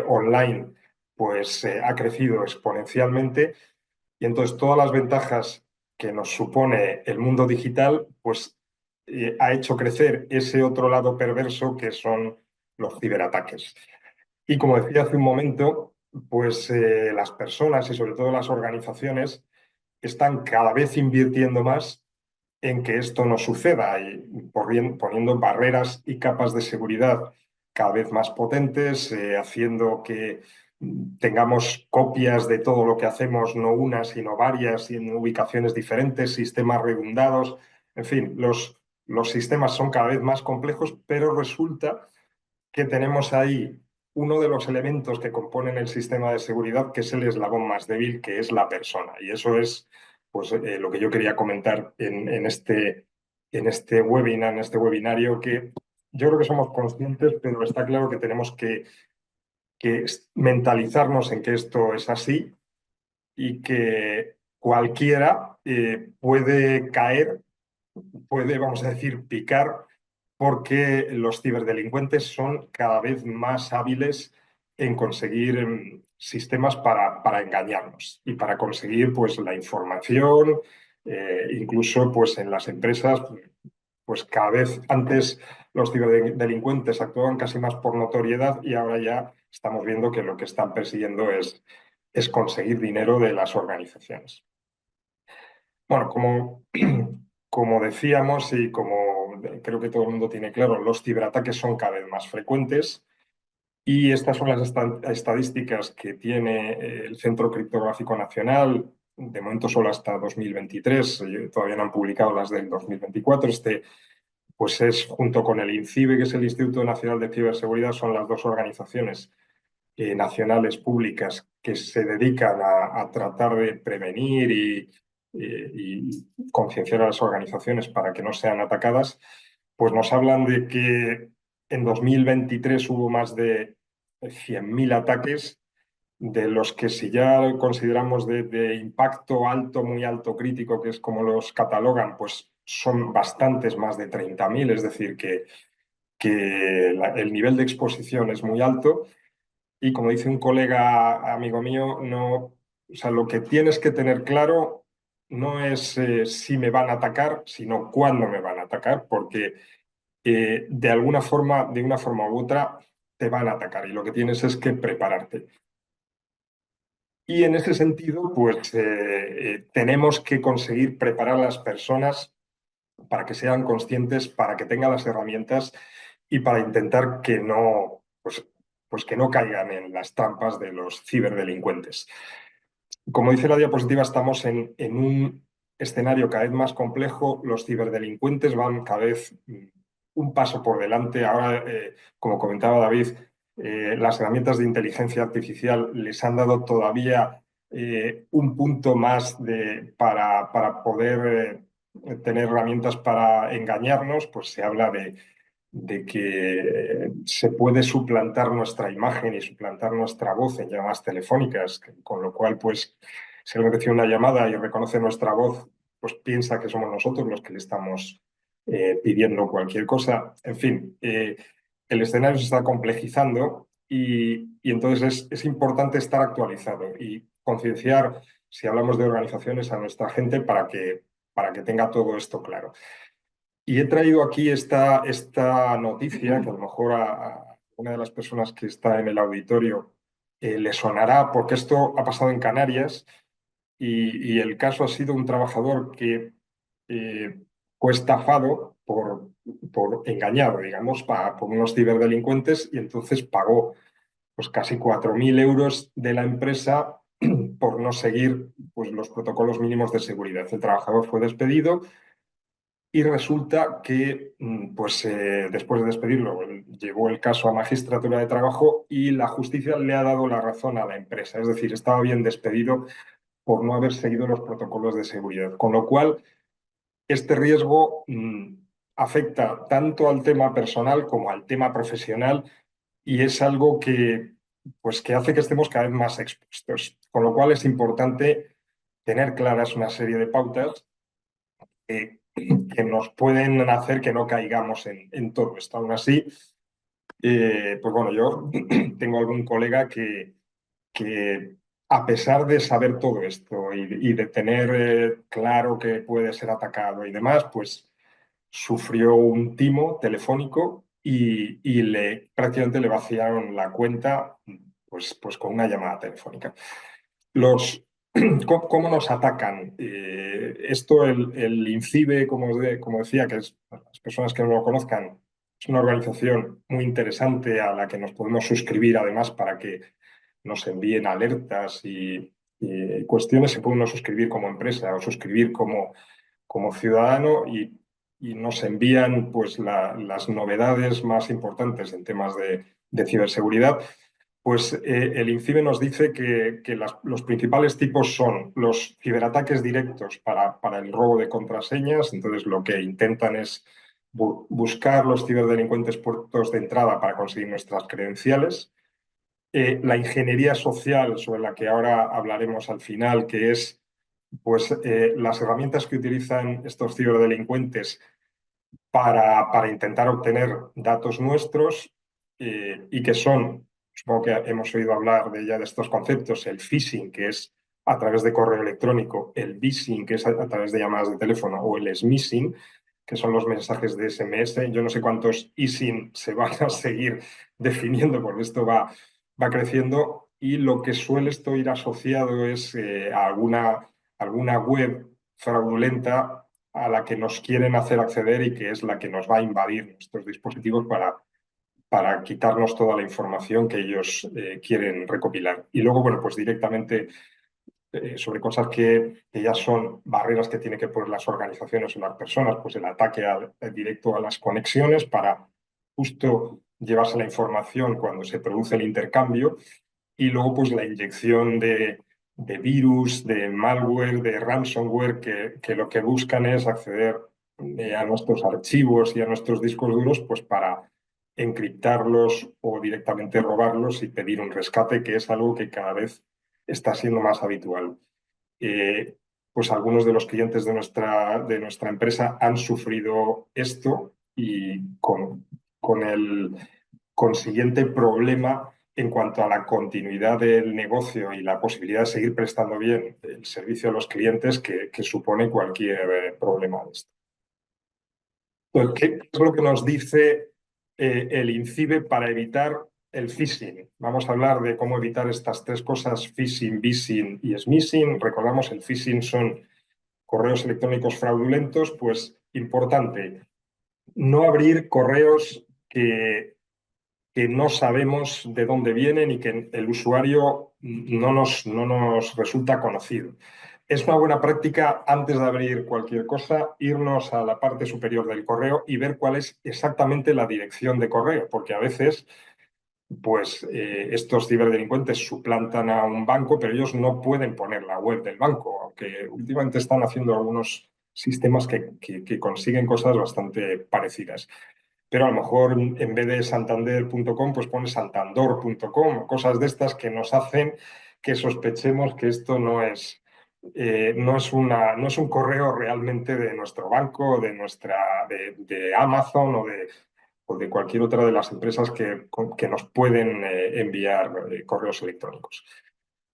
online, pues ha crecido exponencialmente y entonces todas las ventajas que nos supone el mundo digital, pues ha hecho crecer ese otro lado perverso que son los ciberataques. Y como decía hace un momento, pues las personas y sobre todo las organizaciones están cada vez invirtiendo más en que esto no suceda y poniendo barreras y capas de seguridad cada vez más potentes, haciendo que tengamos copias de todo lo que hacemos, no una, sino varias, y en ubicaciones diferentes, sistemas redundados. En fin, los sistemas son cada vez más complejos, pero resulta que tenemos ahí uno de los elementos que componen el sistema de seguridad, que es el eslabón más débil, que es la persona. Y eso es pues, lo que yo quería comentar en este webinar, en este webinario, que yo creo que somos conscientes, pero está claro que tenemos que mentalizarnos en que esto es así y que cualquiera puede caer, puede, vamos a decir, picar, porque los ciberdelincuentes son cada vez más hábiles en conseguir sistemas para engañarnos y para conseguir pues, la información, incluso pues, en las empresas, pues cada vez antes los ciberdelincuentes actuaban casi más por notoriedad y ahora ya estamos viendo que lo que están persiguiendo es conseguir dinero de las organizaciones. Bueno, como decíamos y como creo que todo el mundo tiene claro, los ciberataques son cada vez más frecuentes y estas son las estadísticas que tiene el Centro Criptográfico Nacional, de momento solo hasta 2023, todavía no han publicado las del 2024. Pues es junto con el INCIBE, que es el Instituto Nacional de Ciberseguridad, son las dos organizaciones nacionales públicas que se dedican a tratar de prevenir y concienciar a las organizaciones para que no sean atacadas, pues nos hablan de que en 2023 hubo más de 100.000 ataques, de los que si ya consideramos de impacto alto, muy alto crítico, que es como los catalogan, pues son bastantes, más de 30.000, es decir, que el nivel de exposición es muy alto. Y como dice un colega amigo mío, no, o sea, lo que tienes que tener claro no es si me van a atacar, sino cuándo me van a atacar, porque de alguna forma, de una forma u otra, te van a atacar y lo que tienes es que prepararte. Y en ese sentido, pues tenemos que conseguir preparar a las personas para que sean conscientes, para que tengan las herramientas y para intentar que no, pues que no caigan en las trampas de los ciberdelincuentes. Como dice la diapositiva, estamos en un escenario cada vez más complejo. Los ciberdelincuentes van cada vez un paso por delante. Ahora, como comentaba David, las herramientas de inteligencia artificial les han dado todavía un punto más para poder tener herramientas para engañarnos. Pues se habla de que se puede suplantar nuestra imagen y suplantar nuestra voz en llamadas telefónicas, con lo cual, pues, si alguien recibe una llamada y reconoce nuestra voz, pues piensa que somos nosotros los que le estamos pidiendo cualquier cosa. En fin, el escenario se está complejizando y entonces es importante estar actualizado y concienciar, si hablamos de organizaciones, a nuestra gente para que tenga todo esto claro. Y he traído aquí esta noticia que a lo mejor a una de las personas que está en el auditorio le sonará porque esto ha pasado en Canarias y el caso ha sido un trabajador que fue estafado por engañado, digamos, por unos ciberdelincuentes y entonces pagó pues casi 4.000 euros de la empresa por no seguir pues, los protocolos mínimos de seguridad. El trabajador fue despedido y resulta que pues, después de despedirlo llevó el caso a Magistratura de Trabajo y la justicia le ha dado la razón a la empresa. Es decir, estaba bien despedido por no haber seguido los protocolos de seguridad. Con lo cual, este riesgo afecta tanto al tema personal como al tema profesional y es algo pues, que hace que estemos cada vez más expuestos. Con lo cual es importante tener claras una serie de pautas que nos pueden hacer que no caigamos en todo esto. Aún así, pues bueno, yo tengo algún colega que a pesar de saber todo esto y de tener claro que puede ser atacado y demás, pues sufrió un timo telefónico y prácticamente le vaciaron la cuenta pues con una llamada telefónica. ¿Cómo nos atacan? Esto, el INCIBE, como decía, que es, las personas que no lo conozcan, es una organización muy interesante a la que nos podemos suscribir además para que nos envíen alertas y cuestiones. Se puede uno suscribir como empresa o suscribir como ciudadano y nos envían pues, las novedades más importantes en temas de ciberseguridad. Pues el INCIBE nos dice que los principales tipos son los ciberataques directos para el robo de contraseñas. Entonces lo que intentan es buscar los ciberdelincuentes puertos de entrada para conseguir nuestras credenciales. La ingeniería social, sobre la que ahora hablaremos al final, que es pues, las herramientas que utilizan estos ciberdelincuentes para intentar obtener datos nuestros y que son, supongo que hemos oído hablar de ya de estos conceptos, el phishing, que es a través de correo electrónico, el vishing, que es a través de llamadas de teléfono, o el smishing, que son los mensajes de SMS. Yo no sé cuántos phishing se van a seguir definiendo, porque esto va creciendo y lo que suele esto ir asociado es a alguna web fraudulenta a la que nos quieren hacer acceder y que es la que nos va a invadir nuestros dispositivos para quitarnos toda la información que ellos quieren recopilar. Y luego, bueno, pues directamente sobre cosas que ya son barreras que tienen que poner las organizaciones o las personas, pues el ataque directo a las conexiones para justo llevarse la información cuando se produce el intercambio y luego pues la inyección de virus, de malware, de ransomware, que lo que buscan es acceder a nuestros archivos y a nuestros discos duros pues para encriptarlos o directamente robarlos y pedir un rescate, que es algo que cada vez está siendo más habitual. Pues algunos de los clientes de nuestra empresa han sufrido esto y con el consiguiente problema en cuanto a la continuidad del negocio y la posibilidad de seguir prestando bien el servicio a los clientes que supone cualquier problema de esto. Entonces, ¿qué es lo que nos dice el INCIBE para evitar el phishing? Vamos a hablar de cómo evitar estas tres cosas: phishing, vishing y smishing. Recordamos, el phishing son correos electrónicos fraudulentos. Pues importante, no abrir correos que no sabemos de dónde vienen y que el usuario no nos resulta conocido. Es una buena práctica, antes de abrir cualquier cosa, irnos a la parte superior del correo y ver cuál es exactamente la dirección de correo, porque a veces pues, estos ciberdelincuentes suplantan a un banco, pero ellos no pueden poner la web del banco, aunque últimamente están haciendo algunos sistemas que consiguen cosas bastante parecidas. Pero a lo mejor en vez de santander.com, pues pone santandor.com, cosas de estas que nos hacen que sospechemos que esto no es un correo realmente de nuestro banco, de Amazon o de cualquier otra de las empresas que nos pueden enviar correos electrónicos.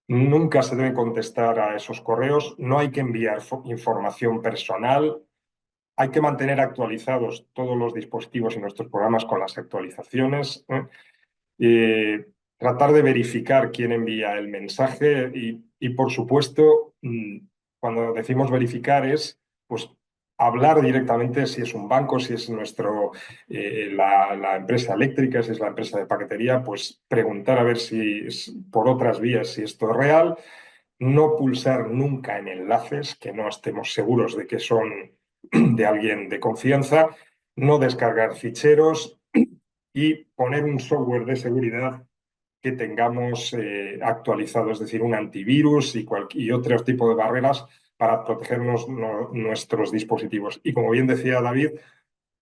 Nunca se debe contestar a esos correos, no hay que enviar información personal. Hay que mantener actualizados todos los dispositivos y nuestros programas con las actualizaciones. tratar de verificar quién envía el mensaje y por supuesto, cuando decimos verificar es pues, hablar directamente si es un banco, si es la empresa eléctrica, si es la empresa de paquetería, pues preguntar a ver si por otras vías si esto es real, no pulsar nunca en enlaces que no estemos seguros de que son de alguien de confianza, no descargar ficheros y poner un software de seguridad que tengamos actualizado, es decir, un antivirus y otro tipo de barreras para protegernos nuestros dispositivos. Y como bien decía David,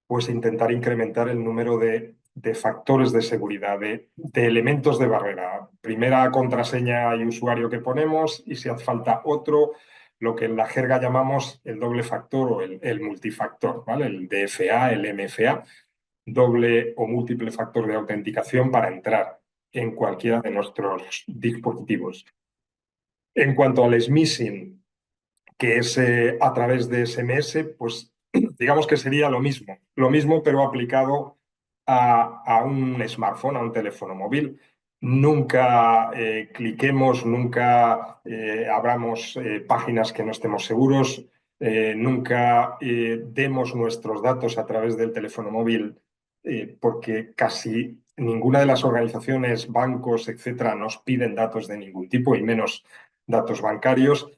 pues intentar incrementar el número de factores de seguridad, de elementos de barrera. Primera contraseña y usuario que ponemos y si hace falta otro, lo que en la jerga llamamos el doble factor o el multifactor, ¿vale? El DFA, el MFA, doble o múltiple factor de autenticación para entrar en cualquiera de nuestros dispositivos. En cuanto al smishing, que es a través de SMS, pues digamos que sería lo mismo pero aplicado a un smartphone, a un teléfono móvil. Nunca cliquemos, nunca abramos páginas que no estemos seguros, nunca demos nuestros datos a través del teléfono móvil, porque casi ninguna de las organizaciones, bancos, etcétera, nos piden datos de ningún tipo y menos datos bancarios.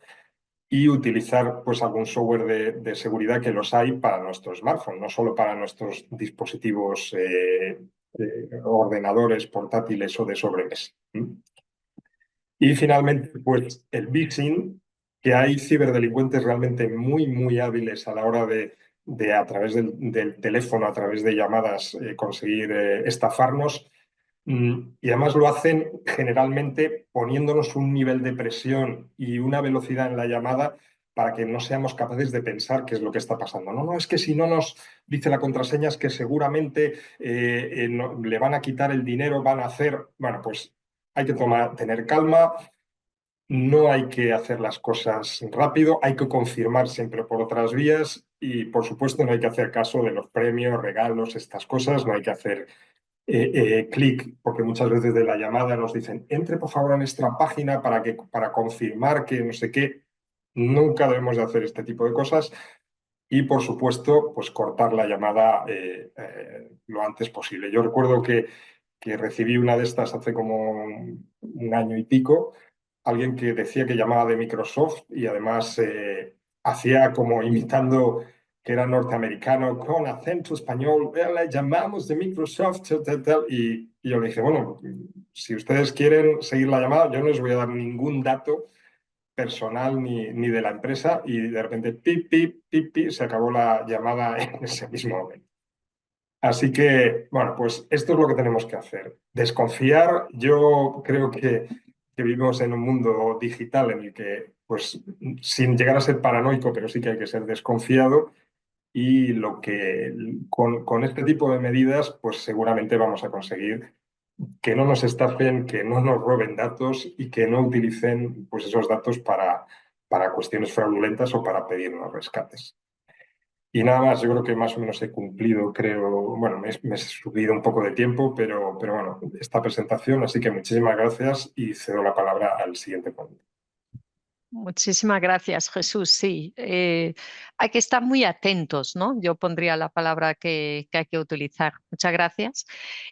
Y utilizar pues algún software de seguridad que los hay para nuestro smartphone, no solo para nuestros dispositivos ordenadores, portátiles o de sobremesa. Y finalmente, pues el phishing, que hay ciberdelincuentes realmente muy, muy hábiles a la hora de a través del teléfono, a través de llamadas, conseguir estafarnos. Y además lo hacen generalmente poniéndonos un nivel de presión y una velocidad en la llamada para que no seamos capaces de pensar qué es lo que está pasando. No, es que si no nos dice la contraseña es que seguramente le van a quitar el dinero, van a hacer... Bueno, pues hay que tener calma, no hay que hacer las cosas rápido, hay que confirmar siempre por otras vías y, por supuesto, no hay que hacer caso de los premios, regalos, estas cosas, no hay que hacer... clic, porque muchas veces de la llamada nos dicen, entre por favor a nuestra página para confirmar que no sé qué. Nunca debemos de hacer este tipo de cosas y, por supuesto, pues cortar la llamada lo antes posible. Yo recuerdo que recibí una de estas hace como un año y pico, alguien que decía que llamaba de Microsoft y además hacía como imitando que era norteamericano, con acento español, le llamamos de Microsoft, y yo le dije, bueno, si ustedes quieren seguir la llamada, yo no les voy a dar ningún dato personal ni de la empresa, y de repente, pip, pip, pip, pip, se acabó la llamada en ese mismo momento. Así que, bueno, pues esto es lo que tenemos que hacer. Desconfiar, yo creo que vivimos en un mundo digital en el que, pues, sin llegar a ser paranoico, pero sí que hay que ser desconfiado. Y con este tipo de medidas, pues seguramente vamos a conseguir que no nos estafen, que no nos roben datos y que no utilicen pues, esos datos para cuestiones fraudulentas o para pedirnos rescates. Y nada más, yo creo que más o menos he cumplido, creo, bueno, me he subido un poco de tiempo, pero bueno, esta presentación, así que muchísimas gracias y cedo la palabra al siguiente ponente. Muchísimas gracias, Jesús. Sí, hay que estar muy atentos, ¿no? Yo pondría la palabra que hay que utilizar. Muchas gracias.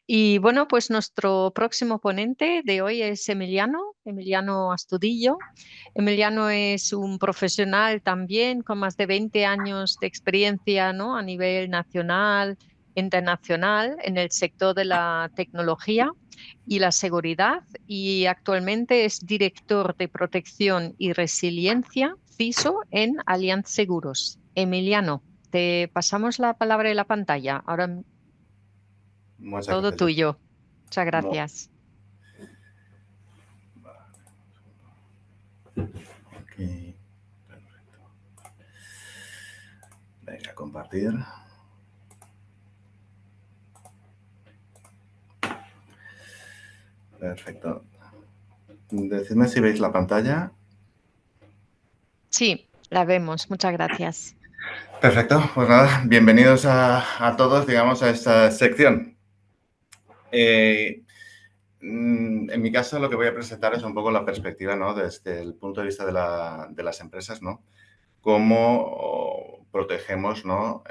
Y bueno, pues nuestro próximo ponente de hoy es Emiliano Astudillo. Emiliano es un profesional también con más de 20 años de experiencia, ¿no? A nivel nacional, internacional, en el sector de la tecnología y la seguridad, y actualmente es director de protección y resiliencia CISO en Allianz Seguros. Emiliano, te pasamos la palabra y la pantalla. Ahora todo gracias, tuyo. Muchas gracias. Okay. Perfecto. Venga, compartir. Perfecto. Decidme si veis la pantalla. Sí, la vemos. Muchas gracias. Perfecto. Pues nada, bienvenidos a todos, digamos, a esta sección. En mi caso, lo que voy a presentar es un poco la perspectiva, ¿no? Desde el punto de vista de las empresas, ¿no? Cómo protegemos, ¿no?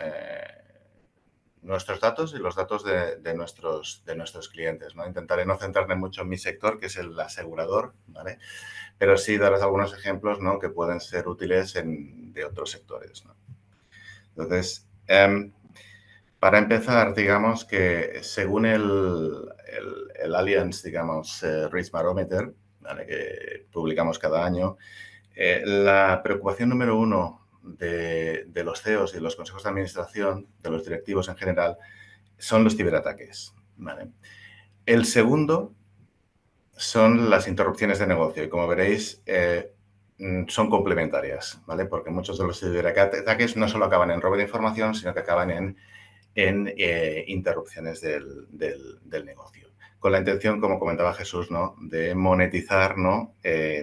Nuestros datos y los datos de nuestros clientes, ¿no? Intentaré no centrarme mucho en mi sector, que es el asegurador, ¿vale? Pero sí darles algunos ejemplos, ¿no? Que pueden ser útiles de otros sectores, ¿no? Entonces, para empezar, digamos que según el Allianz, digamos, Risk Barometer, ¿vale? Que publicamos cada año, la preocupación número uno de los CEOs y de los consejos de administración, de los directivos en general, son los ciberataques, ¿vale? El segundo son las interrupciones de negocio y, como veréis, son complementarias, ¿vale? Porque muchos de los ciberataques no solo acaban en robo de información, sino que acaban en interrupciones del negocio. Con la intención, como comentaba Jesús, ¿no? De monetizar, ¿no?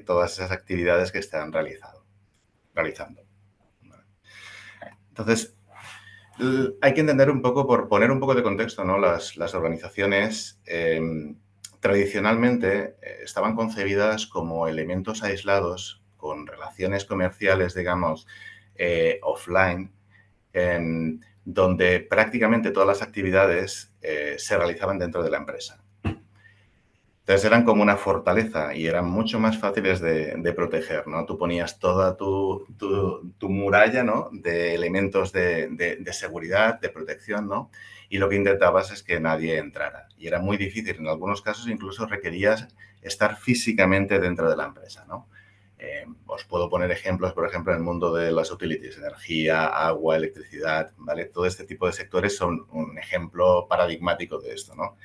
Todas esas actividades que están realizando. Entonces, hay que entender un poco, por poner un poco de contexto, ¿no? Las organizaciones tradicionalmente estaban concebidas como elementos aislados con relaciones comerciales, digamos, offline, donde prácticamente todas las actividades se realizaban dentro de la empresa. Entonces eran como una fortaleza y eran mucho más fáciles de proteger, ¿no? Tú ponías toda tu muralla, ¿no? De elementos de seguridad, de protección, ¿no? Y lo que intentabas es que nadie entrara. Y era muy difícil. En algunos casos incluso requerías estar físicamente dentro de la empresa, ¿no? Os puedo poner ejemplos, por ejemplo, en el mundo de las utilities, energía, agua, electricidad, ¿vale? Todo este tipo de sectores son un ejemplo paradigmático de esto, ¿no?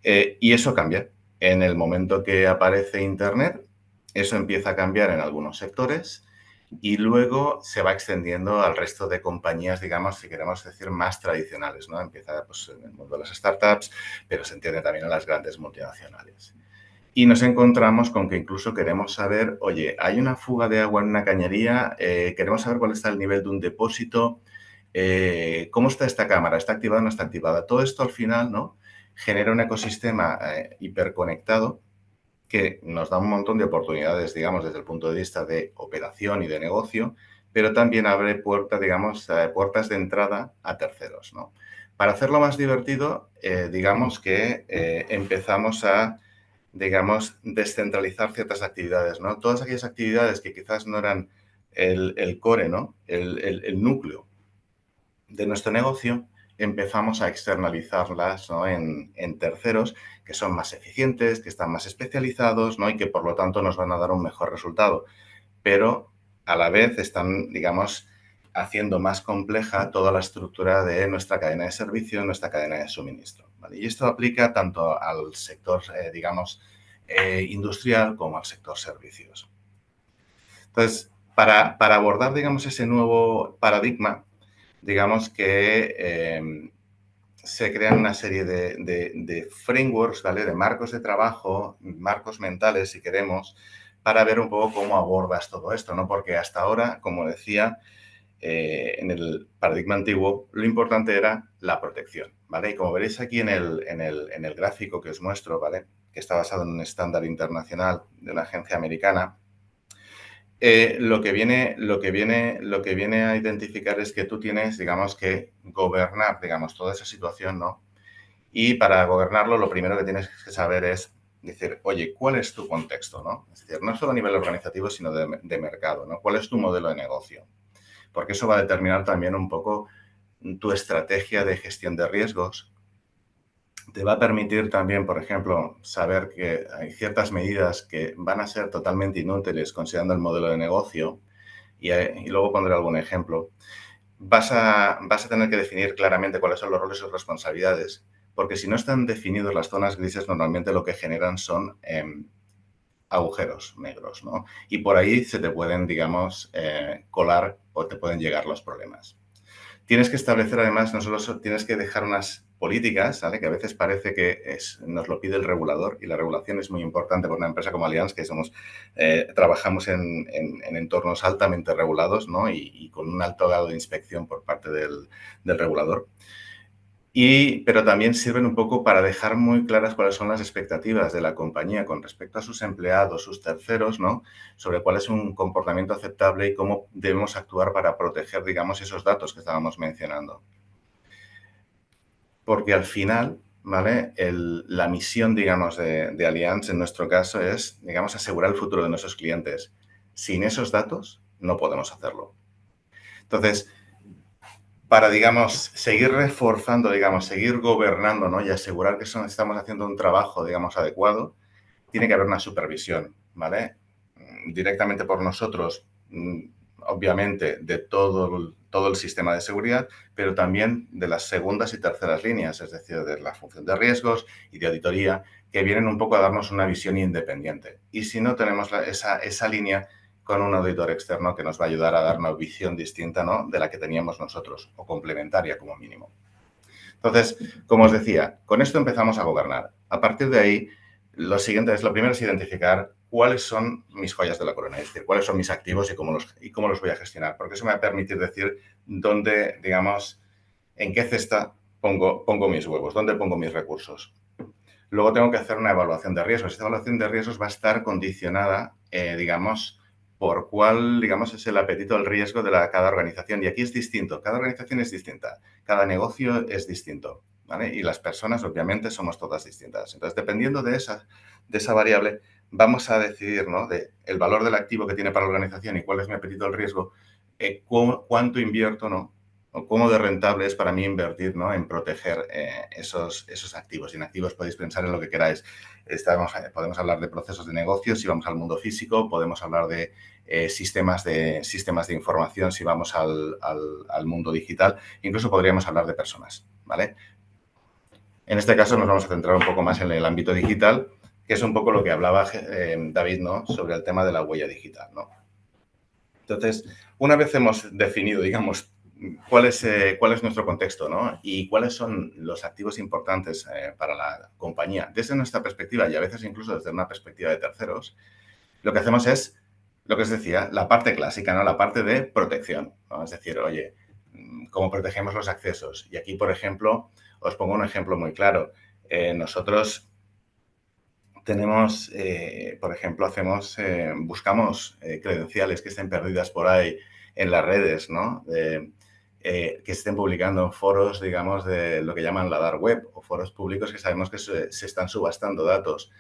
Y eso cambia. En el momento que aparece Internet, eso empieza a cambiar en algunos sectores y luego se va extendiendo al resto de compañías, digamos, si queremos decir, más tradicionales, ¿no? Empieza pues, en el mundo de las startups, pero se entiende también en las grandes multinacionales. Y nos encontramos con que incluso queremos saber, oye, hay una fuga de agua en una cañería, queremos saber cuál está el nivel de un depósito, cómo está esta cámara, está activada o no está activada. Todo esto al final, ¿no? Genera un ecosistema hiperconectado que nos da un montón de oportunidades, digamos, desde el punto de vista de operación y de negocio, pero también abre puertas, digamos, puertas de entrada a terceros, ¿no? Para hacerlo más divertido, digamos que empezamos a, digamos, descentralizar ciertas actividades, ¿no? Todas aquellas actividades que quizás no eran el core, ¿no? El núcleo de nuestro negocio, empezamos a externalizarlas, ¿no? en terceros que son más eficientes, que están más especializados, ¿no? Y que por lo tanto nos van a dar un mejor resultado. Pero a la vez están, digamos, haciendo más compleja toda la estructura de nuestra cadena de servicio, nuestra cadena de suministro, ¿vale? Y esto aplica tanto al sector, digamos, industrial como al sector servicios. Entonces, para abordar, digamos, ese nuevo paradigma, digamos que se crean una serie de frameworks, ¿vale? De marcos de trabajo, marcos mentales, si queremos, para ver un poco cómo abordas todo esto, ¿no? Porque hasta ahora, como decía, en el paradigma antiguo, lo importante era la protección, ¿vale? Y como veréis aquí en el gráfico que os muestro, ¿vale? Que está basado en un estándar internacional de una agencia americana, lo que viene a identificar es que tú tienes, digamos, que gobernar, digamos, toda esa situación, ¿no? Y para gobernarlo, lo primero que tienes que saber es decir, oye, ¿cuál es tu contexto, no? Es decir, no solo a nivel organizativo, sino de mercado, ¿no? ¿Cuál es tu modelo de negocio? Porque eso va a determinar también un poco tu estrategia de gestión de riesgos. Te va a permitir también, por ejemplo, saber que hay ciertas medidas que van a ser totalmente inútiles considerando el modelo de negocio y luego pondré algún ejemplo. Vas a tener que definir claramente cuáles son los roles y responsabilidades, porque si no están definidos las zonas grises, normalmente lo que generan son agujeros negros, ¿no? Y por ahí se te pueden, digamos, colar o te pueden llegar los problemas. Tienes que establecer, además, no solo tienes que dejar unas políticas, ¿vale? Que a veces parece que nos lo pide el regulador y la regulación es muy importante por una empresa como Allianz, que trabajamos en entornos altamente regulados, ¿no? Y con un alto grado de inspección por parte del regulador. Pero también sirven un poco para dejar muy claras cuáles son las expectativas de la compañía con respecto a sus empleados, sus terceros, ¿no? Sobre cuál es un comportamiento aceptable y cómo debemos actuar para proteger, digamos, esos datos que estábamos mencionando. Porque al final, ¿vale? La misión, digamos, de Allianz en nuestro caso es, digamos, asegurar el futuro de nuestros clientes. Sin esos datos no podemos hacerlo. Entonces, para, digamos, seguir reforzando, digamos, seguir gobernando, ¿no? Y asegurar que estamos haciendo un trabajo, digamos, adecuado, tiene que haber una supervisión, ¿vale? Directamente por nosotros, obviamente, de todo el sistema de seguridad, pero también de las segundas y terceras líneas, es decir, de la función de riesgos y de auditoría, que vienen un poco a darnos una visión independiente. Y si no tenemos esa línea, con un auditor externo que nos va a ayudar a dar una visión distinta, ¿no? De la que teníamos nosotros, o complementaria como mínimo. Entonces, como os decía, con esto empezamos a gobernar. A partir de ahí, lo primero es identificar cuáles son mis joyas de la corona, es decir, cuáles son mis activos y cómo los voy a gestionar, porque eso me va a permitir decir dónde, digamos, en qué cesta pongo mis huevos, dónde pongo mis recursos. Luego tengo que hacer una evaluación de riesgos. Esta evaluación de riesgos va a estar condicionada, digamos, por cuál, digamos, es el apetito al riesgo de cada organización. Y aquí es distinto. Cada organización es distinta. Cada negocio es distinto, ¿vale? Y las personas, obviamente, somos todas distintas. Entonces, dependiendo de esa variable, vamos a decidir, ¿no? El valor del activo que tiene para la organización y cuál es mi apetito al riesgo, cuánto invierto, ¿no? O cómo de rentable es para mí invertir, ¿no? En proteger esos activos. Y en activos podéis pensar en lo que queráis. Podemos hablar de procesos de negocio si vamos al mundo físico, podemos hablar de sistemas de información si vamos al mundo digital, incluso podríamos hablar de personas, ¿vale? En este caso nos vamos a centrar un poco más en el ámbito digital, que es un poco lo que hablaba David, ¿no? Sobre el tema de la huella digital, ¿no? Entonces, una vez hemos definido, digamos, cuál es nuestro contexto, ¿no? Y cuáles son los activos importantes para la compañía, desde nuestra perspectiva y a veces incluso desde una perspectiva de terceros, lo que hacemos es, lo que os decía, la parte clásica, ¿no? La parte de protección, ¿no? Es decir, oye, ¿cómo protegemos los accesos? Y aquí, por ejemplo, os pongo un ejemplo muy claro. Nosotros tenemos, por ejemplo, buscamos credenciales que estén perdidas por ahí en las redes, ¿no? Que estén publicando en foros, digamos, de lo que llaman la dark web o foros públicos que sabemos que se están subastando datos.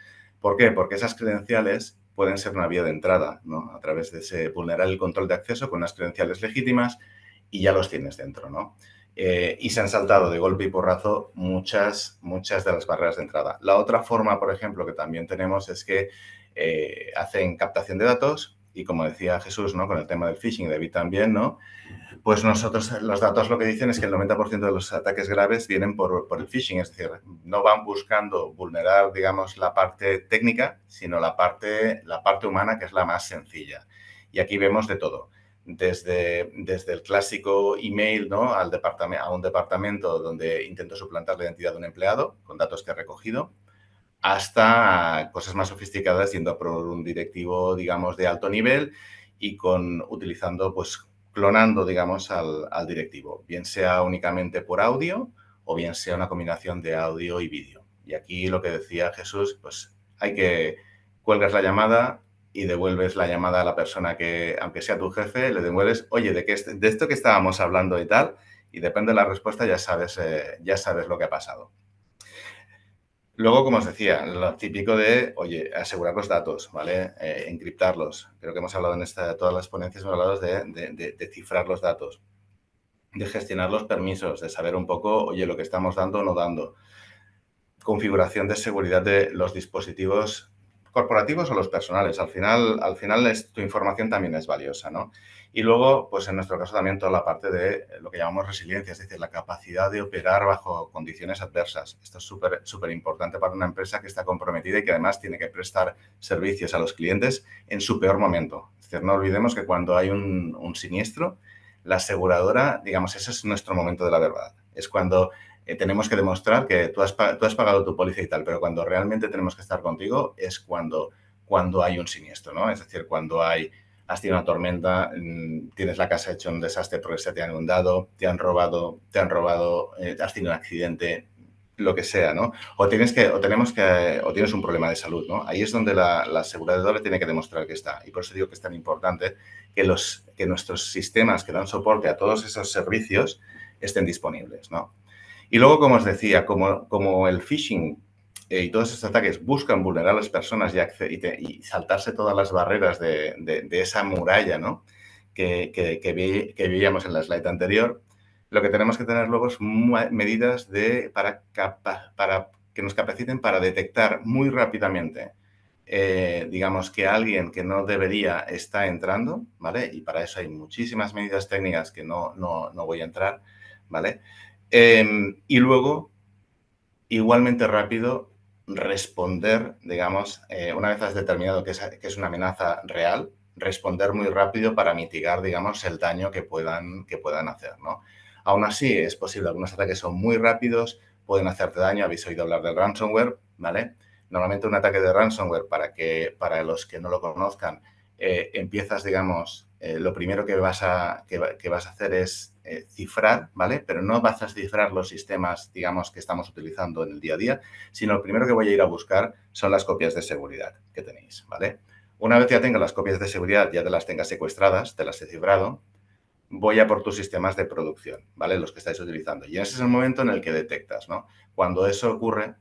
¿Por qué? Porque esas credenciales pueden ser una vía de entrada, ¿no? A través de vulnerar el control de acceso con unas credenciales legítimas y ya los tienes dentro, ¿no? Y se han saltado de golpe y porrazo muchas de las barreras de entrada. La otra forma, por ejemplo, que también tenemos es que hacen captación de datos y, como decía Jesús, ¿no? Con el tema del phishing, David también, ¿no? Pues nosotros, los datos lo que dicen es que el 90% de los ataques graves vienen por el phishing, es decir, no van buscando vulnerar, digamos, la parte técnica, sino la parte humana, que es la más sencilla. Y aquí vemos de todo. Desde el clásico email, ¿no? a un departamento donde intento suplantar la identidad de un empleado con datos que he recogido, hasta cosas más sofisticadas yendo por un directivo, digamos, de alto nivel y utilizando, pues, clonando, digamos, al directivo, bien sea únicamente por audio o bien sea una combinación de audio y vídeo. Y aquí lo que decía Jesús, pues cuelgas la llamada y devuelves la llamada a la persona que, aunque sea tu jefe, le devuelves, oye, de esto que estábamos hablando y tal, y depende de la respuesta ya sabes lo que ha pasado. Luego, como os decía, lo típico de, oye, asegurar los datos, ¿vale? Encriptarlos. Creo que hemos hablado todas las ponencias hemos hablado de cifrar los datos, de gestionar los permisos, de saber un poco, oye, lo que estamos dando o no dando. Configuración de seguridad de los dispositivos corporativos o los personales. Al final tu información también es valiosa, ¿no? Y luego, pues en nuestro caso también toda la parte de lo que llamamos resiliencia, es decir, la capacidad de operar bajo condiciones adversas. Esto es súper importante para una empresa que está comprometida y que además tiene que prestar servicios a los clientes en su peor momento. Es decir, no olvidemos que cuando hay un siniestro, la aseguradora, digamos, ese es nuestro momento de la verdad. Es cuando tenemos que demostrar que tú has pagado tu póliza y tal, pero cuando realmente tenemos que estar contigo es cuando hay un siniestro, ¿no? Es decir, cuando hay has tenido una tormenta, tienes la casa hecha un desastre porque se te ha inundado, te han robado, has tenido un accidente, lo que sea, ¿no? O tienes un problema de salud, ¿no? Ahí es donde la aseguradora tiene que demostrar que está. Y por eso digo que es tan importante que nuestros sistemas que dan soporte a todos esos servicios estén disponibles, ¿no? Y luego, como os decía, como el phishing y todos estos ataques buscan vulnerar a las personas y saltarse todas las barreras de esa muralla, ¿no? que veíamos en la slide anterior, lo que tenemos que tener luego es medidas para que nos capaciten para detectar muy rápidamente, digamos, que alguien que no debería está entrando, ¿vale? Y para eso hay muchísimas medidas técnicas que no voy a entrar, ¿vale? Y luego, igualmente rápido, responder, digamos, una vez has determinado que es una amenaza real, responder muy rápido para mitigar, digamos, el daño que puedan hacer, ¿no? Aún así, es posible, algunos ataques son muy rápidos, pueden hacerte daño. Habéis oído hablar del ransomware, ¿vale? Normalmente un ataque de ransomware, para los que no lo conozcan, empiezas, digamos, lo primero que vas a hacer es cifrar, ¿vale? Pero no vas a cifrar los sistemas, digamos, que estamos utilizando en el día a día, sino lo primero que voy a ir a buscar son las copias de seguridad que tenéis, ¿vale? Una vez ya tenga las copias de seguridad, ya te las tengas secuestradas, te las he cifrado, voy a por tus sistemas de producción, ¿vale? Los que estáis utilizando. Y ese es el momento en el que detectas, ¿no? Cuando eso ocurre,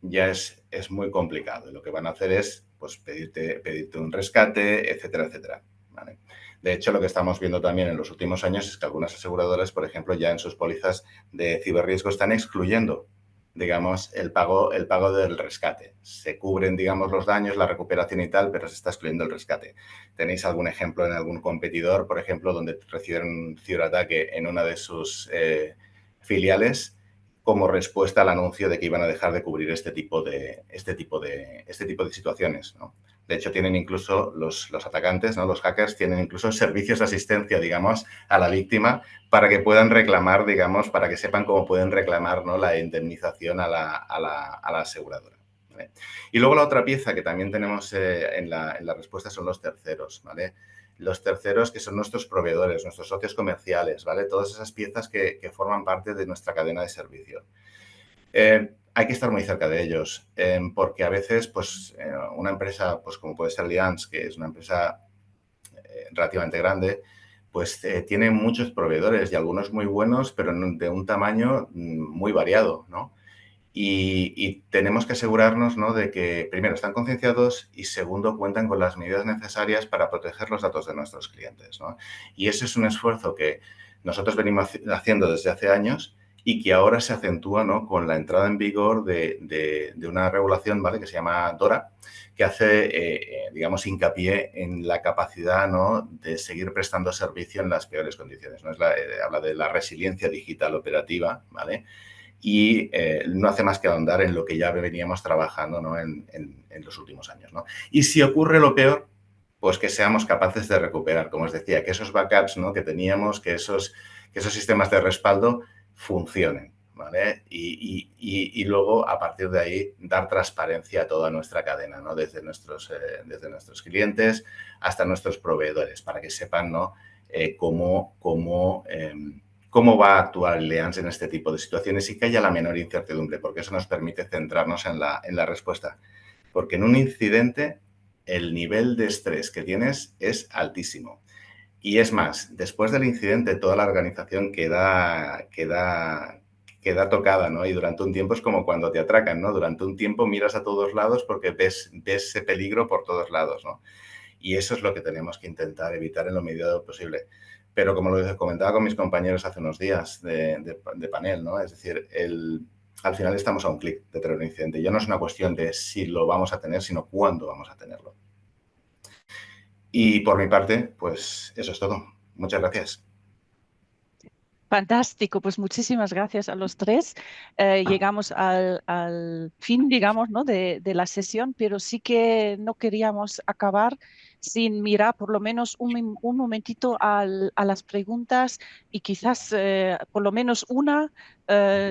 ya es muy complicado. Y lo que van a hacer es, pues, pedirte un rescate, etcétera, etcétera, ¿vale? De hecho, lo que estamos viendo también en los últimos años es que algunas aseguradoras, por ejemplo, ya en sus pólizas de ciberriesgo están excluyendo, digamos, el pago del rescate. Se cubren, digamos, los daños, la recuperación y tal, pero se está excluyendo el rescate. ¿Tenéis algún ejemplo en algún competidor, por ejemplo, donde recibieron un ciberataque en una de sus filiales como respuesta al anuncio de que iban a dejar de cubrir este tipo de situaciones, ¿no? De hecho, tienen incluso los atacantes, ¿no? Los hackers tienen incluso servicios de asistencia, digamos, a la víctima para que puedan reclamar, digamos, para que sepan cómo pueden reclamar, ¿no? La indemnización a la aseguradora, ¿vale? Y luego la otra pieza que también tenemos en la respuesta son los terceros, ¿vale? Los terceros, que son nuestros proveedores, nuestros socios comerciales, ¿vale? Todas esas piezas que forman parte de nuestra cadena de servicio. Hay que estar muy cerca de ellos, porque a veces, pues, una empresa, pues, como puede ser Allianz, que es una empresa relativamente grande, pues tiene muchos proveedores y algunos muy buenos, pero de un tamaño muy variado, ¿no? Y tenemos que asegurarnos, ¿no?, de que, primero, están concienciados y, segundo, cuentan con las medidas necesarias para proteger los datos de nuestros clientes, ¿no? Y ese es un esfuerzo que nosotros venimos haciendo desde hace años y que ahora se acentúa, ¿no?, con la entrada en vigor de una regulación, ¿vale?, que se llama DORA, que hace, digamos, hincapié en la capacidad, ¿no?, de seguir prestando servicio en las peores condiciones, ¿no? Habla de la resiliencia digital operativa, ¿vale? Y no hace más que ahondar en lo que ya veníamos trabajando, ¿no?, en los últimos años, ¿no? Y si ocurre lo peor, pues que seamos capaces de recuperar, como os decía, que esos backups, ¿no?, que teníamos, que esos sistemas de respaldo funcionen, ¿vale? Y luego, a partir de ahí, dar transparencia a toda nuestra cadena, ¿no?, desde nuestros clientes hasta nuestros proveedores, para que sepan, ¿no?, cómo va a actuar Allianz en este tipo de situaciones y que haya la menor incertidumbre, porque eso nos permite centrarnos en la respuesta. Porque en un incidente el nivel de estrés que tienes es altísimo. Y es más, después del incidente toda la organización queda tocada, ¿no? Y durante un tiempo es como cuando te atracan, ¿no? Durante un tiempo miras a todos lados porque ves ese peligro por todos lados, ¿no? Y eso es lo que tenemos que intentar evitar en lo medida de lo posible. Pero como lo comentaba con mis compañeros hace unos días de panel, ¿no? Es decir, al final estamos a un clic de tener un incidente. Ya no es una cuestión de si lo vamos a tener, sino cuándo vamos a tenerlo. Y por mi parte, pues eso es todo. Muchas gracias. Fantástico, pues muchísimas gracias a los tres. Llegamos al fin, digamos, ¿no?, de la sesión, pero sí que no queríamos acabar sin mirar por lo menos un momentito a las preguntas y quizás por lo menos una,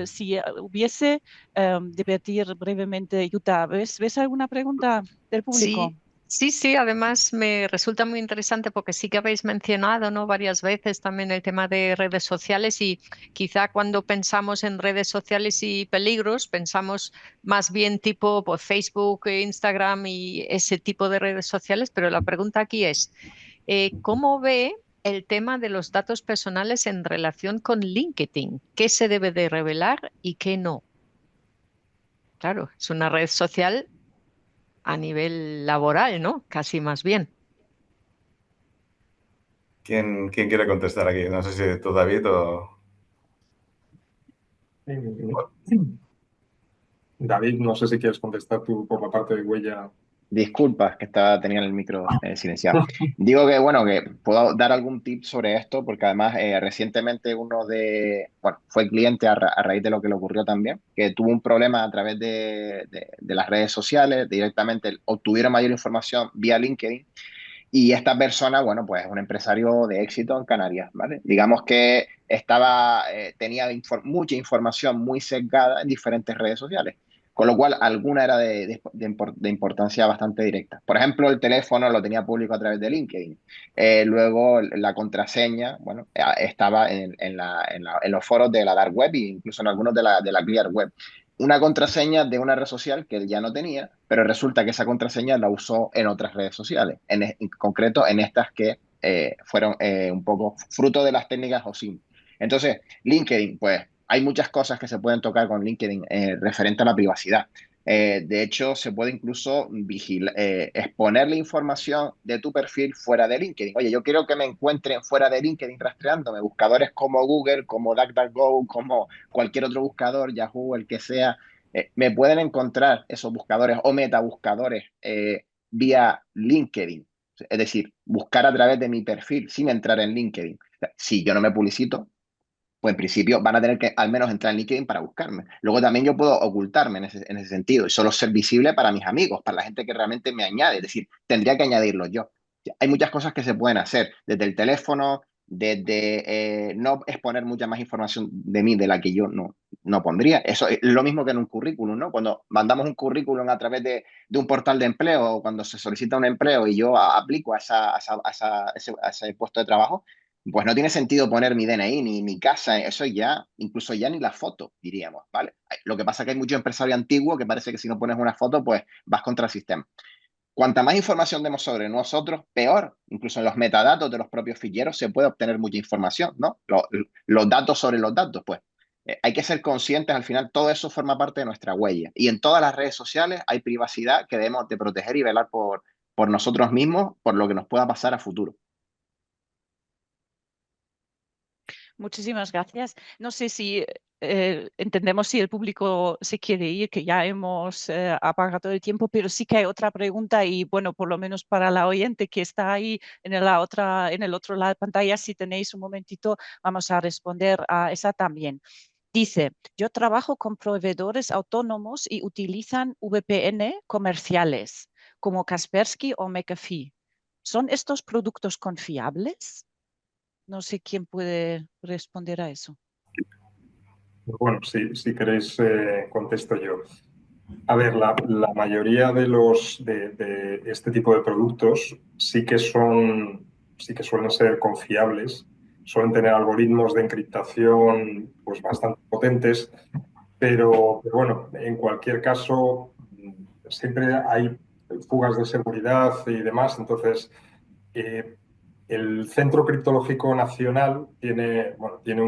si hubiese, debatir brevemente. Jutta, ¿ves alguna pregunta del público? Sí, Sí, sí, además me resulta muy interesante porque sí que habéis mencionado, ¿no?, varias veces también el tema de redes sociales y quizá cuando pensamos en redes sociales y peligros, pensamos más bien tipo pues, Facebook, Instagram y ese tipo de redes sociales, pero la pregunta aquí es, ¿cómo ve el tema de los datos personales en relación con LinkedIn? ¿Qué se debe de revelar y qué no? Claro, es una red social a nivel laboral, ¿no? Casi más bien. ¿Quién quiere contestar aquí? No sé si tú, David, o... David, no sé si quieres contestar tú por la parte de huella. Disculpas que tenía el micro silenciado. Digo que, bueno, que puedo dar algún tip sobre esto, porque además recientemente bueno, fue cliente a raíz de lo que le ocurrió también, que tuvo un problema a través de las redes sociales, directamente obtuvieron mayor información vía LinkedIn, y esta persona, bueno, pues es un empresario de éxito en Canarias, ¿vale? Digamos que tenía mucha información muy sesgada en diferentes redes sociales, con lo cual alguna era de importancia bastante directa. Por ejemplo, el teléfono lo tenía público a través de LinkedIn. Luego la contraseña, bueno, estaba en los foros de la Dark Web e incluso en algunos de la Clear Web. Una contraseña de una red social que él ya no tenía, pero resulta que esa contraseña la usó en otras redes sociales, en concreto en estas que fueron un poco fruto de las técnicas OSINT. Entonces, LinkedIn, pues hay muchas cosas que se pueden tocar con LinkedIn referente a la privacidad. De hecho, se puede incluso exponer la información de tu perfil fuera de LinkedIn. Oye, yo quiero que me encuentren fuera de LinkedIn rastreándome. Buscadores como Google, como DuckDuckGo, como cualquier otro buscador, Yahoo, el que sea, me pueden encontrar esos buscadores o metabuscadores vía LinkedIn. Es decir, buscar a través de mi perfil sin entrar en LinkedIn. O sea, si yo no me publicito, pues en principio van a tener que al menos entrar en LinkedIn para buscarme. Luego también yo puedo ocultarme en ese sentido y solo ser visible para mis amigos, para la gente que realmente me añade. Es decir, tendría que añadirlo yo. Hay muchas cosas que se pueden hacer desde el teléfono, desde no exponer mucha más información de mí de la que yo no pondría. Eso es lo mismo que en un currículum, ¿no? Cuando mandamos un currículum a través de un portal de empleo o cuando se solicita un empleo y yo aplico a ese puesto de trabajo, pues no tiene sentido poner mi DNI ni mi casa, eso ya, incluso ya ni la foto, diríamos, ¿vale? Lo que pasa es que hay mucho empresario antiguo que parece que si no pones una foto, pues vas contra el sistema. Cuanta más información demos sobre nosotros, peor. Incluso en los metadatos de los propios ficheros se puede obtener mucha información, ¿no? Los datos sobre los datos, pues. Hay que ser conscientes, al final todo eso forma parte de nuestra huella. Y en todas las redes sociales hay privacidad que debemos de proteger y velar por nosotros mismos, por lo que nos pueda pasar a futuro. Muchísimas gracias. No sé si entendemos si el público se quiere ir, que ya hemos apagado el tiempo, pero sí que hay otra pregunta y bueno, por lo menos para la oyente que está ahí en el otro lado de pantalla, si tenéis un momentito, vamos a responder a esa también. Dice, yo trabajo con proveedores autónomos y utilizan VPN comerciales como Kaspersky o McAfee. ¿Son estos productos confiables? No sé quién puede responder a eso. Bueno, si queréis, contesto yo. A ver, la mayoría de este tipo de productos sí que suelen ser confiables, suelen tener algoritmos de encriptación pues, bastante potentes, pero bueno, en cualquier caso, siempre hay fugas de seguridad y demás, entonces eh, el Centro Criptológico Nacional tiene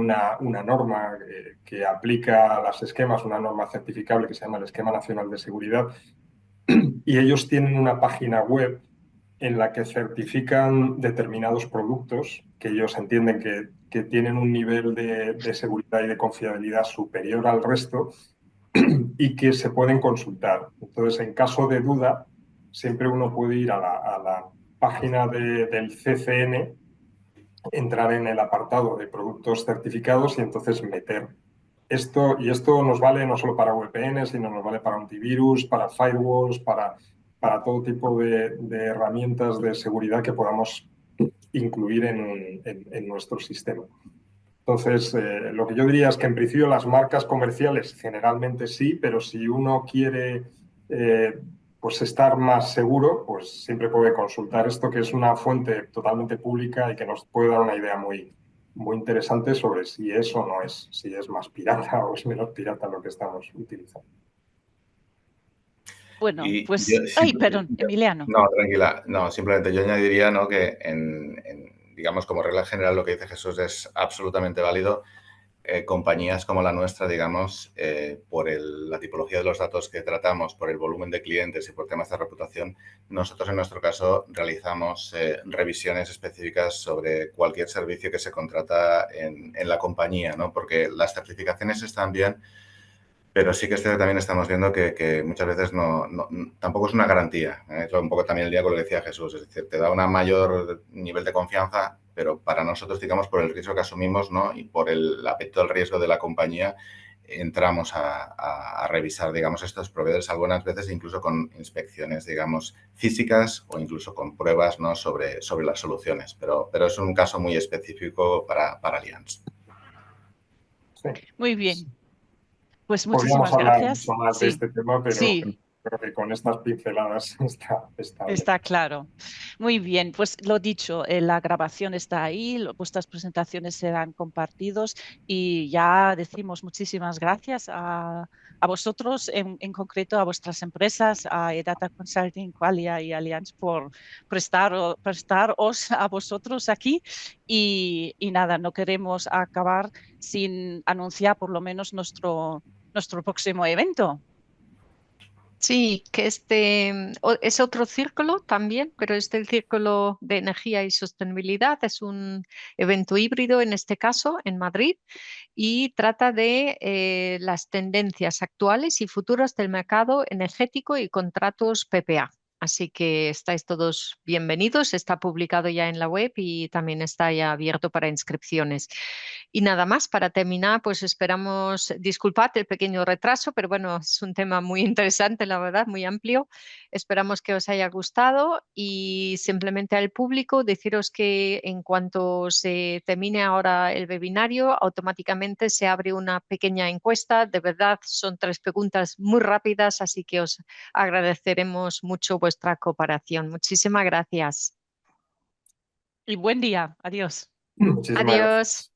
una norma que aplica a los esquemas, una norma certificable que se llama el Esquema Nacional de Seguridad, y ellos tienen una página web en la que certifican determinados productos que ellos entienden que tienen un nivel de seguridad y de confiabilidad superior al resto y que se pueden consultar. Entonces, en caso de duda, siempre uno puede ir a la página del CCN, entrar en el apartado de productos certificados y entonces meter esto. Y esto nos vale no solo para VPN, sino nos vale para antivirus, para firewalls, para todo tipo de herramientas de seguridad que podamos incluir en nuestro sistema. Entonces, lo que yo diría es que en principio las marcas comerciales generalmente sí, pero si uno quiere pues estar más seguro, pues siempre puede consultar esto, que es una fuente totalmente pública y que nos puede dar una idea muy interesante sobre si es o no es, si es más pirata o es menos pirata lo que estamos utilizando. Bueno, Y pues... Ay, perdón, Emiliano. No, tranquila. No, simplemente yo añadiría, ¿no?, que digamos, como regla general, lo que dice Jesús es absolutamente válido. Compañías como la nuestra, digamos, por la tipología de los datos que tratamos, por el volumen de clientes y por temas de reputación, nosotros en nuestro caso realizamos revisiones específicas sobre cualquier servicio que se contrata en la compañía, ¿no? Porque las certificaciones están bien, pero sí que también estamos viendo que muchas veces tampoco es una garantía. Eso un poco también el día con lo que decía Jesús. Es decir, te da un mayor nivel de confianza, pero para nosotros, digamos, por el riesgo que asumimos, ¿no?, y por el apetito del riesgo de la compañía, entramos a revisar, digamos, estos proveedores algunas veces incluso con inspecciones, digamos, físicas o incluso con pruebas, ¿no?, sobre las soluciones. Pero es un caso muy específico para Allianz. Sí. Muy bien. Pues Podríamos muchísimas hablar gracias. mucho más de Sí, este tema, pero sí, creo que con estas pinceladas está bien. está claro. Muy bien, pues lo dicho, la grabación está ahí, vuestras presentaciones serán compartidos y ya decimos muchísimas gracias a vosotros, en concreto a vuestras empresas, a eData Consulting, Qualia y Allianz por prestaros a vosotros aquí y nada, no queremos acabar sin anunciar por lo menos nuestro próximo evento. Sí, que es otro círculo también, pero es el Círculo de Energía y Sostenibilidad. Es un evento híbrido en este caso en Madrid y trata de las tendencias actuales y futuras del mercado energético y contratos PPA. Así que estáis todos bienvenidos. Está publicado ya en la web y también está ya abierto para inscripciones. Y nada más, para terminar, pues esperamos, disculpad el pequeño retraso, pero bueno, es un tema muy interesante, la verdad, muy amplio. Esperamos que os haya gustado y simplemente al público deciros que en cuanto se termine ahora el webinario, automáticamente se abre una pequeña encuesta. De verdad, son 3 preguntas muy rápidas, así que os agradeceremos mucho vuestra cooperación. Muchísimas gracias. Y buen día. Adiós. Muchísimas gracias. Adiós.